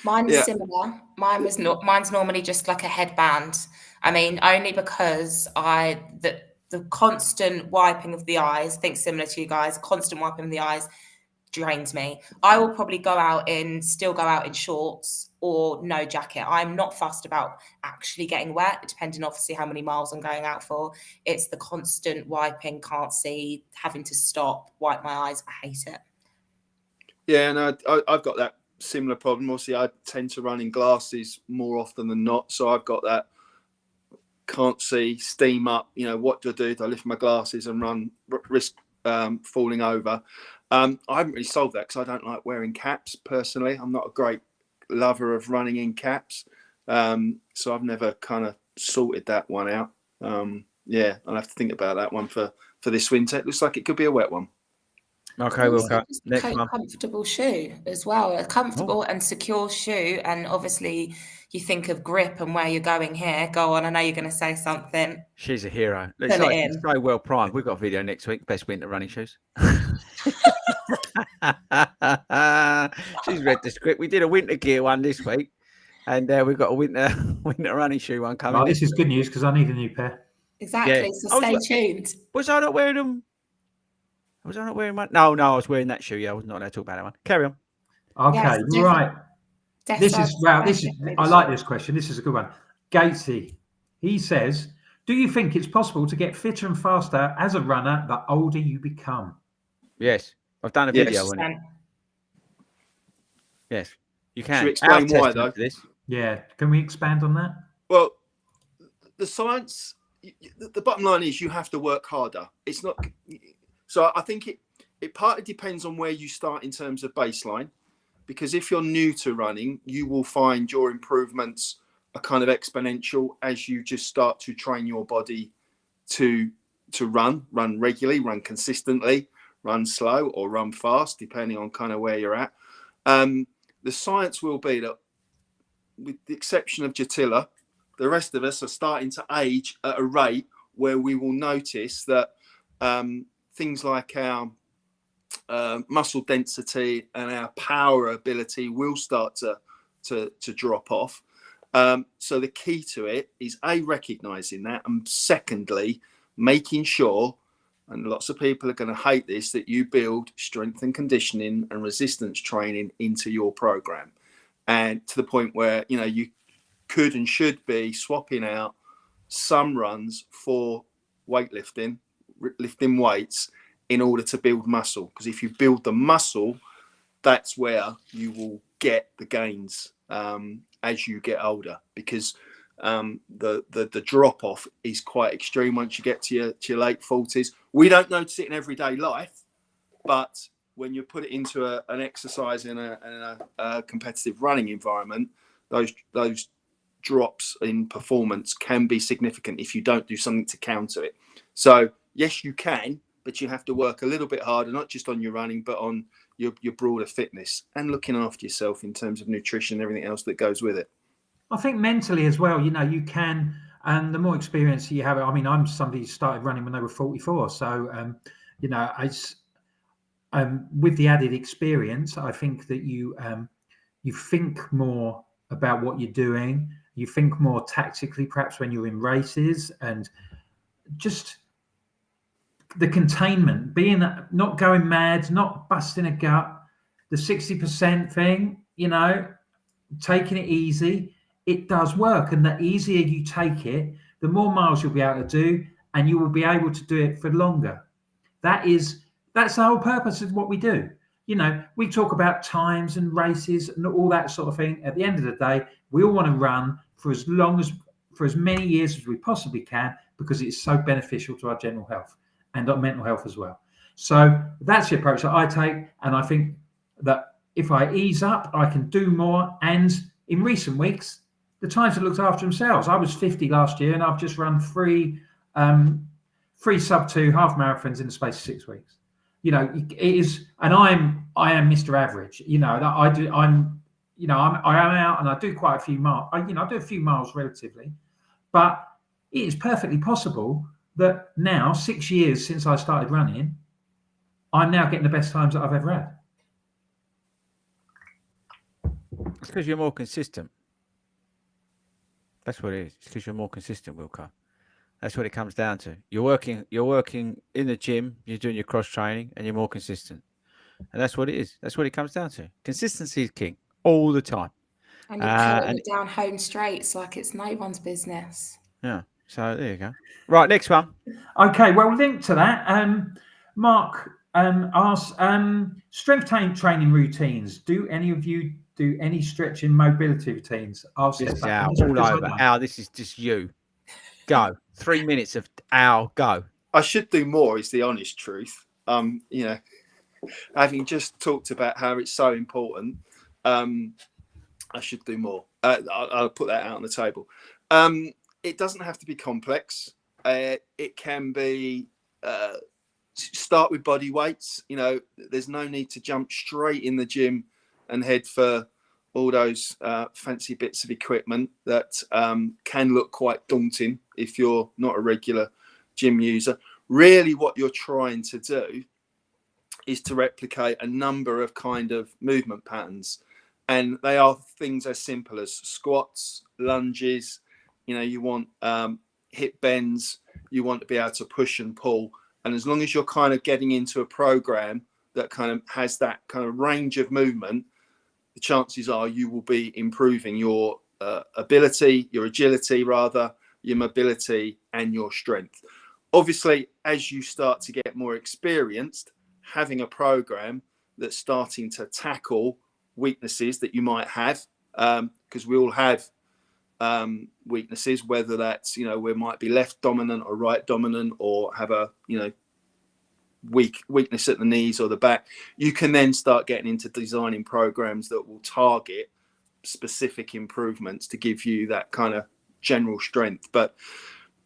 S2: Mine's similar. Mine's normally just like a headband. I mean, only because the constant wiping of the eyes, I think similar to you guys, constant wiping of the eyes drains me. I will probably still go out in shorts or no jacket. I'm not fussed about actually getting wet, depending obviously how many miles I'm going out for. It's the constant wiping, can't see, having to stop, wipe my eyes. I hate it. Yeah,
S4: and I've got that similar problem. Obviously, I tend to run in glasses more often than not, so I've got that can't see, steam up. You know, what do? Do I lift my glasses and run, risk falling over? I haven't really solved that because I don't like wearing caps personally. I'm not a great lover of running in caps, so I've never kind of sorted that one out. I'll have to think about that one for this winter. It looks like it could be a wet one.
S1: Okay, we'll go. Next one.
S2: Comfortable shoe as well, a comfortable and secure shoe. And obviously, you think of grip and where you're going here. Go on, I know you're going to say something.
S1: She's a hero. It's so well primed. We've got a video next week. Best winter running shoes. She's read the script. We did a winter gear one this week, and we've got a winter running shoe one coming.
S3: Oh, this is good news because I need a new pair.
S2: Exactly. Yeah. So stay tuned.
S1: Was I not wearing them? Was I not wearing one? No, I was wearing that shoe. Yeah, I was not allowed to talk about that one. Carry on.
S3: Okay, right. This is I like this question. This is a good one. Gatesy, he says, do you think it's possible to get fitter and faster as a runner the older you become?
S1: Yes. I've done a video on it. Yes, you can.
S4: Should we explain why, though?
S3: Yeah. Can we expand on that?
S4: Well, the science, the bottom line is you have to work harder. It's not... So I think it partly depends on where you start in terms of baseline, because if you're new to running, you will find your improvements are kind of exponential as you just start to train your body to run regularly, run consistently, run slow or run fast, depending on kind of where you're at. The science will be that, with the exception of Jatila, the rest of us are starting to age at a rate where we will notice that things like our muscle density and our power ability will start to drop off. So the key to it is recognizing that, and secondly, making sure, and lots of people are going to hate this, that you build strength and conditioning and resistance training into your program, and to the point where you could and should be swapping out some runs for weightlifting, lifting weights, in order to build muscle. Because if you build the muscle, that's where you will get the gains as you get older, because the drop off is quite extreme once you get to your late 40s. We don't notice it in everyday life, but when you put it into an exercise in a competitive running environment, those drops in performance can be significant if you don't do something to counter it. So yes, you can, but you have to work a little bit harder, not just on your running, but on your broader fitness and looking after yourself in terms of nutrition and everything else that goes with it.
S3: I think mentally as well, you can, and the more experience you have, I mean, I'm somebody who started running when they were 44. So, with the added experience, I think that you think more about what you're doing. You think more tactically, perhaps when you're in races, and just the containment, not going mad, not busting a gut, the 60% thing, taking it easy. It does work, and the easier you take it, the more miles you'll be able to do, and you will be able to do it for longer. That's the whole purpose of what we do. We talk about times and races and all that sort of thing. At the end of the day, we all want to run for as many years as we possibly can, because it's so beneficial to our general health and our mental health as well. So that's the approach that I take, and I think that if I ease up, I can do more. And in recent weeks, the times have looked after themselves. I was 50 last year, and I've just run three sub-2 half marathons in the space of 6 weeks. It is, and I am Mr. Average. I am out, and I do quite a few miles. I do a few miles relatively, but it is perfectly possible that now, 6 years since I started running, I'm now getting the best times that I've ever had.
S1: It's because you're more consistent. That's what it is. It's because you're more consistent, Wilco. That's what it comes down to. You're working in the gym, you're doing your cross training, and you're more consistent. And that's what it is. That's what it comes down to. Consistency is king all the time.
S2: And you're pulling it down home straight, like it's no one's business.
S1: Yeah. So there you go. Right, next one.
S3: Okay, well, linked to that, Mark asks, strength training routines. Do any of you do any stretching mobility routines?
S1: This is Al, all over. Al, this is just you. Go. 3 minutes of Al, go.
S4: I should do more, is the honest truth. Having just talked about how it's so important, I should do more. I'll put that out on the table. It doesn't have to be complex. It can be start with body weights. There's no need to jump straight in the gym and head for all those fancy bits of equipment that can look quite daunting if you're not a regular gym user. Really, what you're trying to do is to replicate a number of kind of movement patterns. And they are things as simple as squats, lunges. You want hip bends. You want to be able to push and pull. And as long as you're kind of getting into a program that kind of has that kind of range of movement, the chances are you will be improving your ability, your agility rather, your mobility and your strength. Obviously, as you start to get more experienced, having a program that's starting to tackle weaknesses that you might have, because we all have weaknesses, whether that's, we might be left dominant or right dominant, or have a, weakness at the knees or the back. You can then start getting into designing programs that will target specific improvements to give you that kind of general strength. But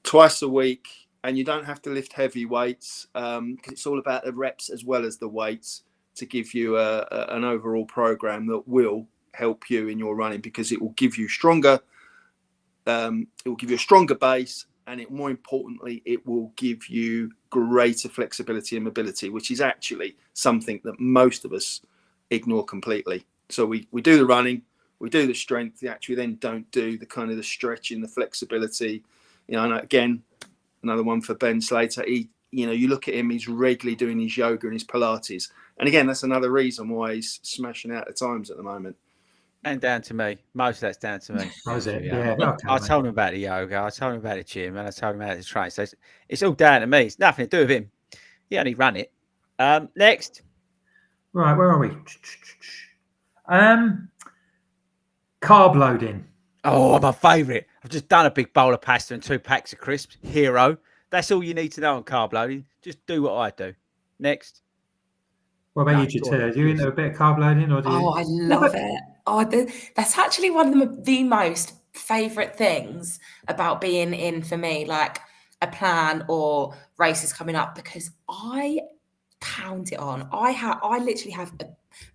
S4: twice a week, and you don't have to lift heavy weights, because it's all about the reps as well as the weights, to give you an overall program that will help you in your running, because it will give you stronger. It will give you a stronger base, and more importantly, it will give you greater flexibility and mobility, which is actually something that most of us ignore completely. So we do the running, we do the strength, we actually then don't do the kind of the stretching, the flexibility. You know, and again, another one for Ben Slater. You look at him, he's regularly doing his yoga and his Pilates. And again, that's another reason why he's smashing out the times at the moment.
S1: And down to me. Most of that's down to me.
S3: Oh, is it?
S1: Yeah.
S3: Yeah. Okay,
S1: I told him about the yoga. I told him about the gym, and I told him about the train. So it's all down to me. It's nothing to do with him. He only run it. Next.
S3: Right, where are we? Carb loading.
S1: Oh, my favourite. I've just done a big bowl of pasta and 2 packs of crisps. Hero. That's all you need to know on carb loading. Just do what I do. Next.
S3: What about you, Chateau? Do you into a bit of carb loading, or do you?
S2: Oh, I love it. Oh, that's actually one of the most favourite things about being in, for me, like a plan or races coming up, because I pound it on. I literally have a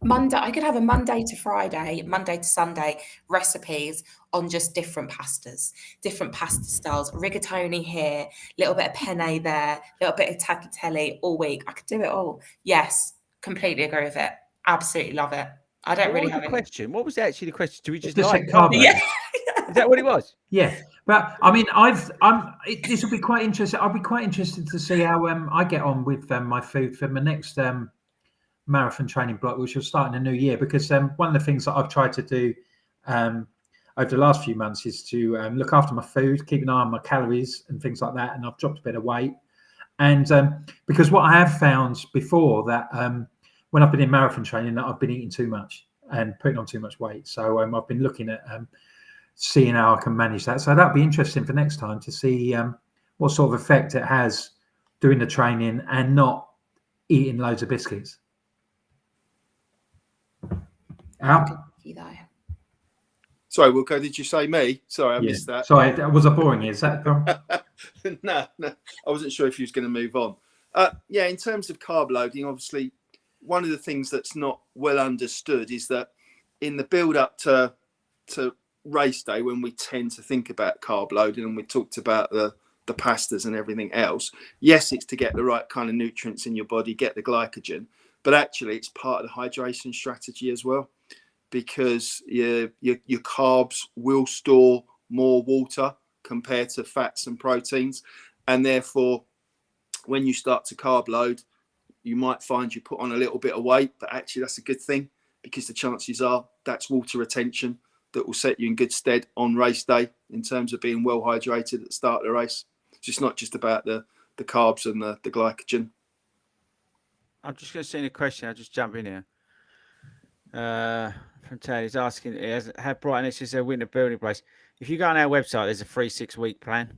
S2: Monday. I could have a Monday to Friday, Monday to Sunday recipes on just different pastas, different pasta styles. Rigatoni here, little bit of penne there, little bit of tagliatelle all week. I could do it all. Yes, completely agree with it. Absolutely love it. I don't really have
S1: a question. What was actually the question? Do we just
S3: Just
S1: like
S3: said carb loading.
S2: Yeah.
S1: Is that what it was?
S3: Yeah, but I mean, this will be quite interesting. I'll be quite interested to see how I get on with my food for my next marathon training block, which will start in the new year. Because one of the things that I've tried to do over the last few months is to look after my food, keep an eye on my calories and things like that. And I've dropped a bit of weight. And because what I have found before that when I've been in marathon training, that I've been eating too much and putting on too much weight. So I've been looking at seeing how I can manage that. So that'd be interesting for next time to see what sort of effect it has doing the training and not eating loads of biscuits. Al?
S4: Sorry, Wilco, did you say me? Sorry, I missed that.
S3: Sorry, was I boring you? Is that
S4: No, I wasn't sure if you was going to move on. Yeah, in terms of carb loading, obviously, one of the things that's not well understood is that in the build up to race day, when we tend to think about carb loading, and we talked about the pastas and everything else, yes, it's to get the right kind of nutrients in your body, get the glycogen, but actually it's part of the hydration strategy as well, because your carbs will store more water compared to fats and proteins, and therefore when you start to carb load, you might find you put on a little bit of weight, but actually that's a good thing, because the chances are that's water retention that will set you in good stead on race day in terms of being well hydrated at the start of the race. It's not just about the carbs and the glycogen.
S1: I'm just going to send a question. I'll just jump in here. From Ted, he's asking, how bright is a winter building place? If you go on our website, there's a free 6-week plan.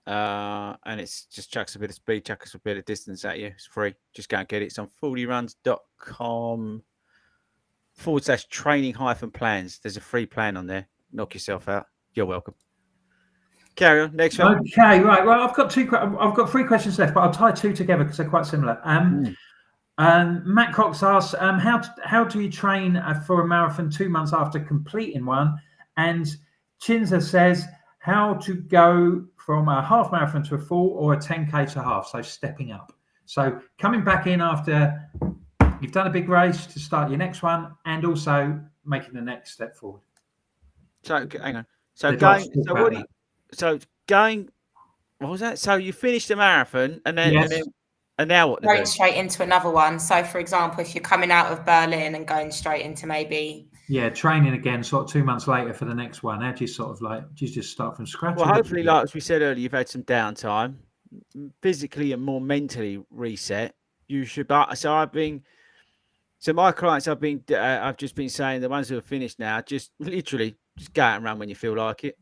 S1: And it's just chucks a bit of speed, chucks a bit of distance at you. It's free. Just go and get it. It's on fordyruns.com/training-plans. There's a free plan on there. Knock yourself out. You're welcome. Carry on. Next one.
S3: Okay, right. Well, I've got 3 questions left, but I'll tie 2 together because they're quite similar. Matt Cox asks, how do you train for a marathon 2 months after completing one? And Chinza says, how to go from a half marathon to a full, or a 10K to half, so stepping up. So coming back in after you've done a big race to start your next one, and also making the next step forward.
S1: So hang on. What was that? So you finished the marathon, and then,
S3: yes.
S1: and now what?
S2: Going straight into another one. So, for example, if you're coming out of Berlin and going straight into maybe
S3: training again, sort of 2 months later for the next one. How do you just start from scratch?
S1: Well, hopefully, like as we said earlier, you've had some downtime, physically and more mentally reset. You should. So my clients, I've just been saying, the ones who are finished now, just literally just go out and run when you feel like it.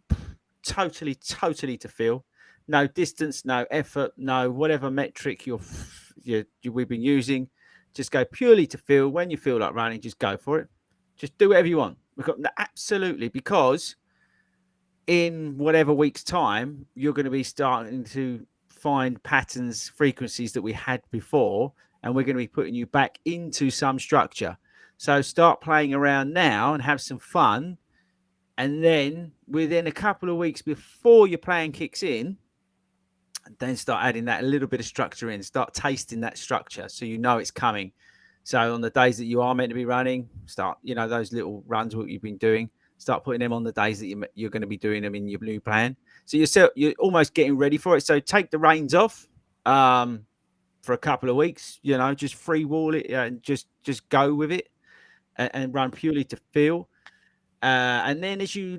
S1: Totally to feel. No distance, no effort, no whatever metric we've been using. Just go purely to feel. When you feel like running, just go for it. Just do whatever you want. Absolutely, because in whatever week's time, you're going to be starting to find patterns, frequencies that we had before, and we're going to be putting you back into some structure. So start playing around now and have some fun. And then within a couple of weeks before your plan kicks in, And then start adding that a little bit of structure in, start tasting that structure so you know it's coming. So on the days that you are meant to be running, start, those little runs, what you've been doing, start putting them on the days that you're going to be doing them in your blue plan. So you're almost getting ready for it. So take the reins off for a couple of weeks, just free wall it and just go with it and run purely to feel. And then as you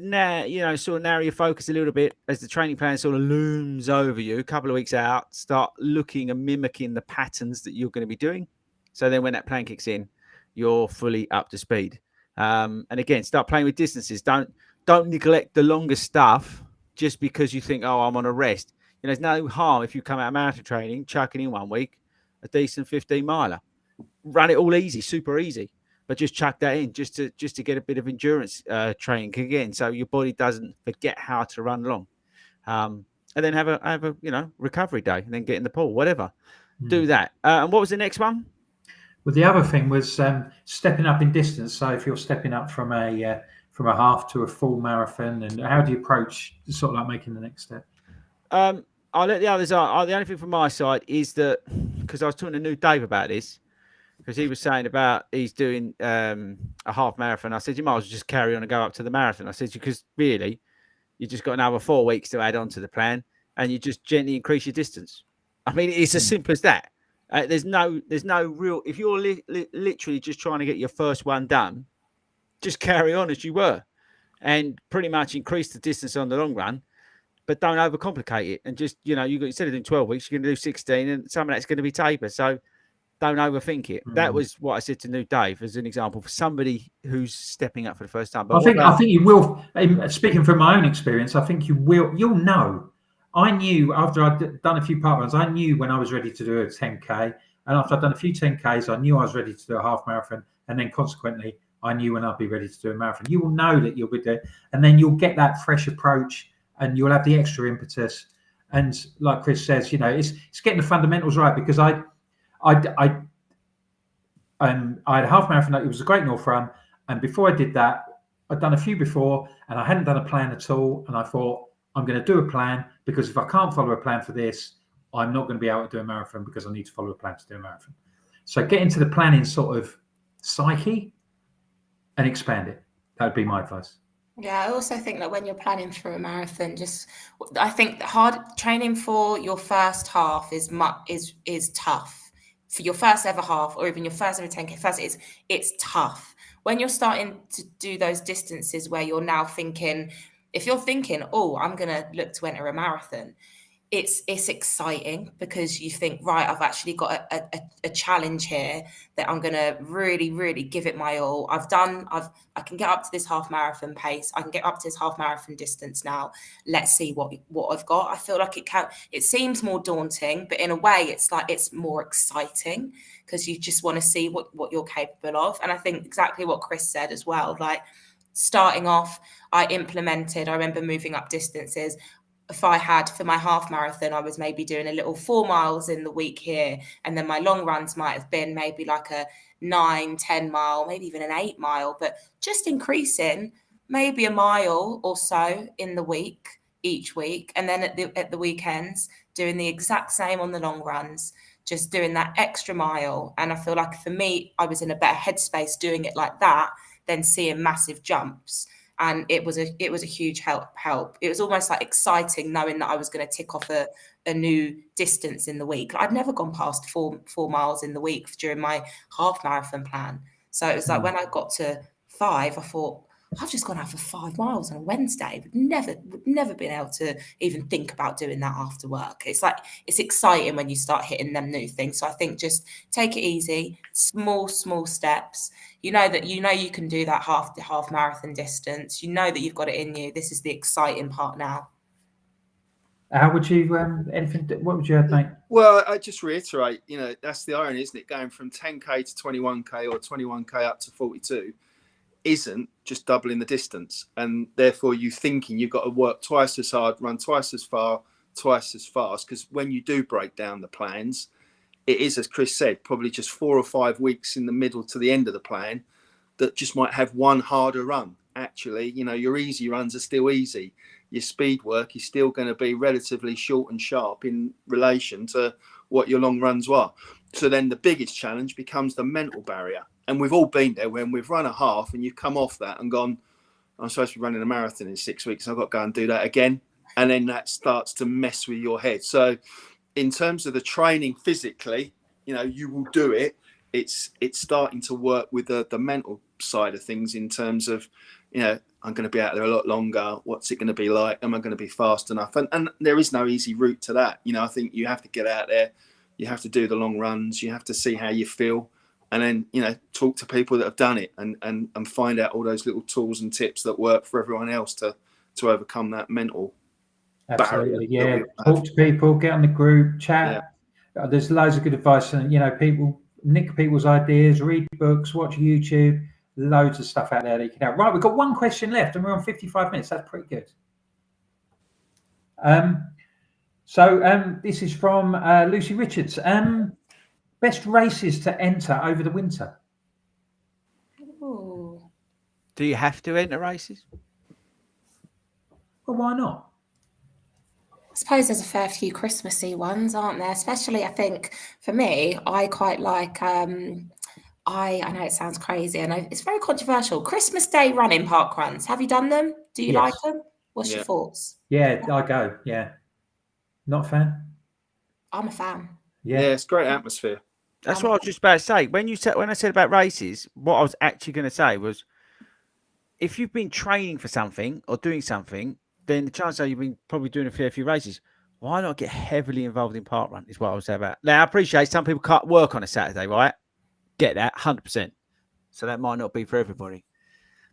S1: sort of narrow your focus a little bit, as the training plan sort of looms over you, a couple of weeks out, start looking and mimicking the patterns that you're going to be doing. So then when that plan kicks in, you're fully up to speed. And again, start playing with distances. Don't neglect the longer stuff just because you think, oh, I'm on a rest. There's no harm if you come out of marathon training, chucking in 1 week, a decent 15 miler. Run it all easy, super easy. But just chuck that in just to get a bit of endurance training again, so your body doesn't forget how to run long. And then have a recovery day, and then get in the pool, whatever. Do that. And what was the next one?
S3: Well, the other thing was stepping up in distance. So if you're stepping up from a half to a full marathon, and how do you approach sort of like making the next step?
S1: I'll let the others are. The only thing from my side is that, because I was talking to New Dave about this, because he was saying about he's doing a half marathon. I said, you might as well just carry on and go up to the marathon. I said, because really, you just got another 4 weeks to add on to the plan, and you just gently increase your distance. I mean, it's as simple as that. There's no real, if you're literally just trying to get your first one done, just carry on as you were and pretty much increase the distance on the long run, but don't overcomplicate it. And just, instead of doing 12 weeks, you're going to do 16, and some of that's going to be taper. So don't overthink it. That was what I said to New Dave as an example for somebody who's stepping up for the first time. But
S3: I think you will. Speaking from my own experience, I think you'll know. I knew after I'd done a few part runs, I knew when I was ready to do a 10K. And after I'd done a few 10Ks, I knew I was ready to do a half marathon. And then consequently, I knew when I'd be ready to do a marathon. You will know that you'll be there. And then you'll get that fresh approach, and you'll have the extra impetus. And like Chris says, it's getting the fundamentals right, because I had a half marathon. It was a Great North Run, and before I did that, I'd done a few before, and I hadn't done a plan at all. And I thought, I'm going to do a plan, because if I can't follow a plan for this, I'm not going to be able to do a marathon, because I need to follow a plan to do a marathon. So get into the planning sort of psyche and expand it. That would be my advice.
S2: Yeah, I also think that when you're planning for a marathon, I think hard training for your first half is tough. For your first ever half, or even your first ever 10K, it's tough. When you're starting to do those distances where you're now thinking, if you're thinking, oh, I'm going to look to enter a marathon, it's exciting, because you think, right, I've actually got a challenge here that I'm going to really, really give it my all. I can get up to this half marathon pace. I can get up to this half marathon distance now. Let's see what I've got. I feel like it seems more daunting, but in a way it's like, it's more exciting, because you just want to see what you're capable of. And I think exactly what Chris said as well, like starting off, I remember moving up distances. If I had, for my half marathon, I was maybe doing a little 4 miles in the week here. And then my long runs might have been maybe like a 9-10 mile, maybe even an 8 mile, but just increasing maybe a mile or so in the week, each week. And then at the weekends, doing the exact same on the long runs, just doing that extra mile. And I feel like for me, I was in a better headspace doing it like that than seeing massive jumps. And it was a huge help. It was almost like exciting knowing that I was going to tick off a new distance in the week. I'd never gone past 4 miles in the week during my half marathon plan. So it was like when I got to 5, I thought, I've just gone out for 5 miles on a Wednesday. Would never been able to even think about doing that after work. It's like, it's exciting when you start hitting them new things. So I think just take it easy, small steps. You know you can do that half marathon distance. You know that you've got it in you. This is the exciting part now.
S3: How would you what would you add, mate?
S4: Well, I just reiterate, that's the irony, isn't it? Going from 10K to 21K or 21K up to 42 isn't just doubling the distance, and therefore you thinking you've got to work twice as hard, run twice as far, twice as fast, because when you do break down the plans, it is, as Chris said, probably just 4 or 5 weeks in the middle to the end of the plan that just might have one harder run. Actually, your easy runs are still easy. your speed work is still going to be relatively short and sharp in relation to what your long runs were. So then the biggest challenge becomes the mental barrier. And we've all been there when we've run a half and you've come off that and gone, I'm supposed to be running a marathon in 6 weeks. So I've got to go and do that again. And then that starts to mess with your head. So in terms of the training physically, you know, you will do it. It's starting to work with the mental side of things in terms of, you know, I'm going to be out there a lot longer. What's it going to be like? Am I going to be fast enough? And there is no easy route to that. You know, I think you have to get out there. You have to do the long runs. You have to see how you feel. And then, you know, talk to people that have done it and find out all those little tools and tips that work for everyone else to overcome that mental
S3: Absolutely,
S4: barrier.
S3: yeah. Talk to people, get on the group, chat. Yeah. There's loads of good advice. And, you know, people nick people's ideas, read books, watch YouTube. Loads of stuff out there that you can have. Right, we've got one question left and we're on 55 minutes. That's pretty good. This is from Lucy Richards. Best races to enter over the winter?
S2: Ooh.
S1: Do you have to enter races?
S3: Well, why not?
S2: I suppose there's a fair few Christmassy ones, aren't there? Especially, I think, for me, I quite like... I know it sounds crazy. I know it's very controversial. Christmas Day running park runs. Have you done them? Do you like them? What's your thoughts?
S3: Yeah, I go. Yeah. Not a fan?
S2: I'm a fan.
S4: Yeah, it's great atmosphere.
S1: That's what I was just about to say. When I said about races, what I was actually going to say was, if you've been training for something or doing something, then the chances are you've been probably doing a fair few races. Why not get heavily involved in park run? Is what I was saying about. Now I appreciate some people can't work on a Saturday, right? Get that 100%. So that might not be for everybody.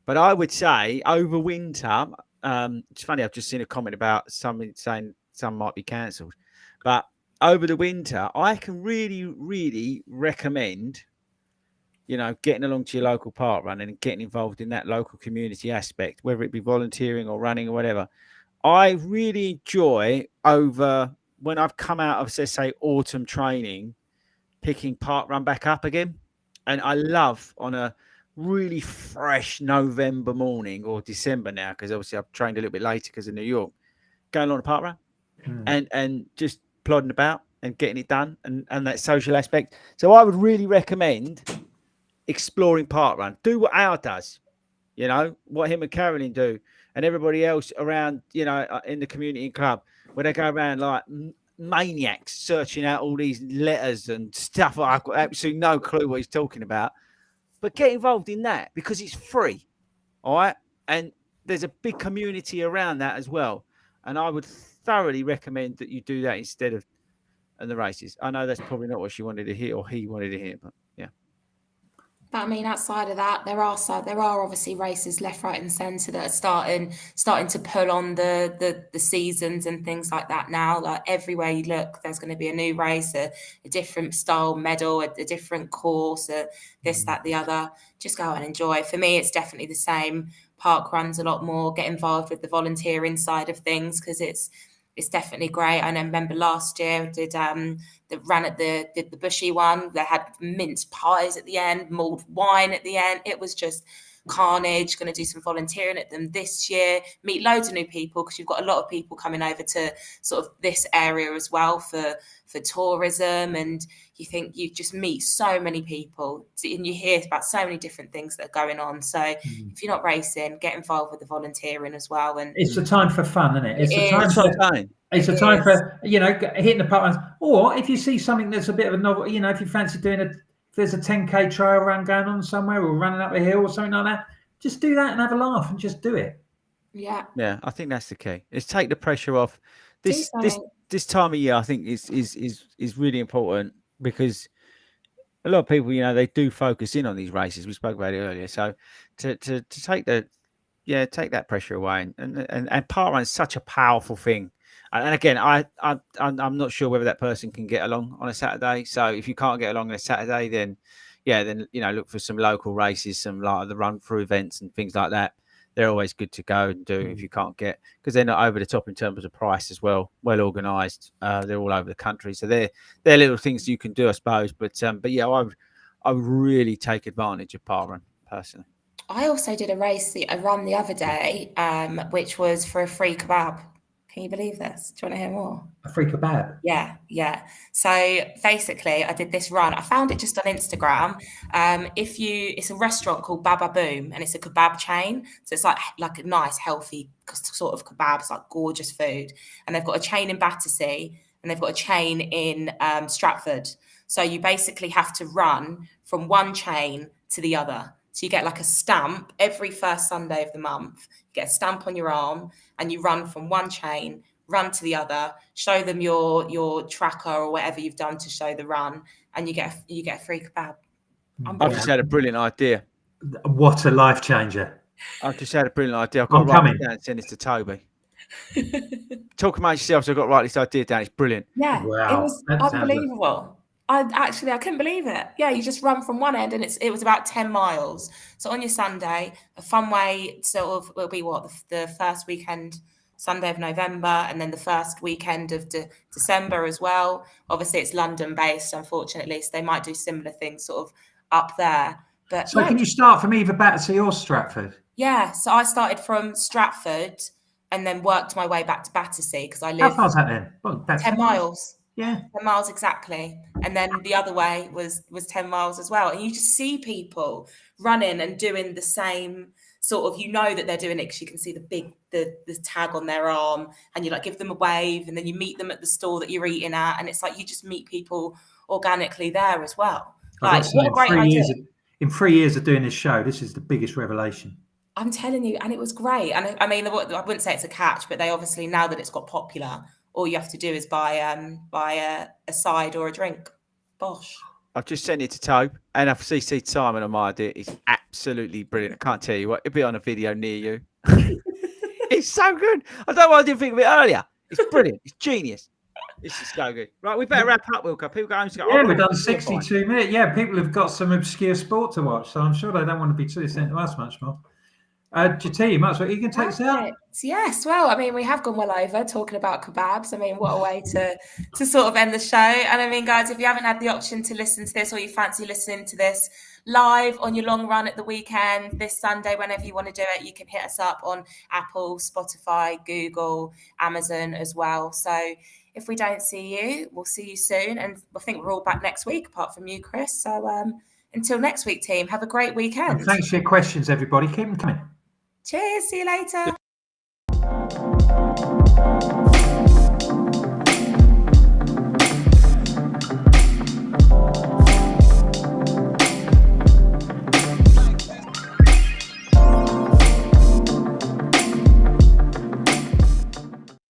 S1: But I would say over winter, it's funny, I've just seen a comment about something saying some might be cancelled. But over the winter, I can really, really recommend, you know, getting along to your local park run and getting involved in that local community aspect, whether it be volunteering or running or whatever. I really enjoy over when I've come out of, say, autumn training, picking park run back up again. And I love on a really fresh November morning or December now, because obviously I've trained a little bit later because of New York, going along a park run and just plodding about and getting it done and that social aspect. So I would really recommend exploring park run. Do what Al does, you know, what him and Carolyn do and everybody else around, you know, in the community club, where they go around like maniacs searching out all these letters and stuff. I've got absolutely no clue what he's talking about, but get involved in that because it's free. All right. And there's a big community around that as well. And I would thoroughly recommend that you do that instead of the races. I know that's probably not what she wanted to hear or he wanted to hear, but yeah.
S2: But I mean, outside of that, there are obviously races left, right, and centre that are starting to pull on the seasons and things like that now. Like everywhere you look, there's going to be a new race, a different style medal, a different course, this, that, the other. Just go and enjoy. For me, it's definitely the same. Park runs a lot more. Get involved with the volunteering side of things because it's definitely great. I remember last year did the Bushy one. They had mince pies at the end, mulled wine at the end. It was just carnage. Going to do some volunteering at them this year. Meet loads of new people because you've got a lot of people coming over to sort of this area as well for tourism. And you think you just meet so many people and you hear about so many different things that are going on. So if you're not racing, get involved with the volunteering as well. And
S3: it's a time for fun, isn't it? It's a time for, you know, hitting the park runs. Or if you see something that's a bit of a novel, you know, if you fancy doing if there's a 10K trail run going on somewhere or running up a hill or something like that, just do that and have a laugh and just do it.
S2: Yeah.
S1: Yeah, I think that's the key. Is take the pressure off. This time of year, I think is really important because a lot of people, you know, they do focus in on these races. We spoke about it earlier. So to take that pressure away and park run is such a powerful thing. And again, I'm not sure whether that person can get along on a Saturday. So if you can't get along on a Saturday, then you know, look for some local races, some like the run through events and things like that. They're always good to go and do if you can't get, because they're not over the top in terms of price as well. Well organised. They're all over the country, so they're little things you can do, I suppose. But yeah, I would really take advantage of park run personally.
S2: I also did a run the other day, which was for a free kebab. Can you believe this? Do you want to hear more?
S3: A free kebab.
S2: Yeah. So basically, I did this run. I found it just on Instagram. It's a restaurant called Baba Boom, and it's a kebab chain. So it's like a nice, healthy sort of kebabs, like gorgeous food. And they've got a chain in Battersea, and they've got a chain in Stratford. So you basically have to run from one chain to the other. So you get like a stamp every first Sunday of the month. You get a stamp on your arm, and you run from one chain, run to the other, show them your tracker or whatever you've done to show the run, and you get a free kebab.
S1: I've just had a brilliant idea.
S3: What a life changer!
S1: I've just had a brilliant idea. I've got to write it down and send this to Toby. Talk amongst yourselves. I've got to write this idea down. It's brilliant.
S2: Yeah,
S3: wow.
S2: It was unbelievable. I couldn't believe it. Yeah, you just run from one end, and it was about 10 miles. So on your Sunday, a fun way sort of will be the first weekend, Sunday of November, and then the first weekend of December as well. Obviously, it's London based, unfortunately, so they might do similar things sort of up there. But
S3: so can you start from either Battersea or Stratford?
S2: Yeah, so I started from Stratford and then worked my way back to Battersea because I live.
S3: How far is that then? Well,
S2: 10 miles.
S3: Yeah,
S2: 10 miles exactly. And then the other way was 10 miles as well. And you just see people running and doing the same sort of, that they're doing it because you can see the tag on their arm, and you like give them a wave, and then you meet them at the store that you're eating at, and it's like you just meet people organically there as well. Like, what a great idea.
S3: In 3 years of doing this show, this is the biggest revelation.
S2: I'm telling you, and it was great. And I mean, I wouldn't say it's a catch, but they obviously, now that it's got popular, all you have to do is buy a side or a drink. Bosh. I've
S1: just sent it to Tobe, and I've CC'd Simon on my idea. It's absolutely brilliant. I can't tell you what. It'll be on a video near you. It's so good. I don't know why I didn't think of it earlier. It's brilliant. It's genius. It's just so good. Right, we better wrap up, Wilco. People go home to go.
S3: Yeah, we've done 62 minutes. Yeah, people have got some obscure sport to watch, so I'm sure they don't want to be listening to us much more. JT, you can take us out.
S2: Yes, well, I mean, we have gone well over talking about kebabs. I mean, what a way to sort of end the show. And I mean, guys, if you haven't had the option to listen to this, or you fancy listening to this live on your long run at the weekend, this Sunday, whenever you want to do it, you can hit us up on Apple, Spotify, Google, Amazon as well. So if we don't see you, we'll see you soon. And I think we're all back next week, apart from you, Chris. So until next week, team, have a great weekend.
S3: And thanks for your questions, everybody. Keep them coming.
S2: Cheers. See you later.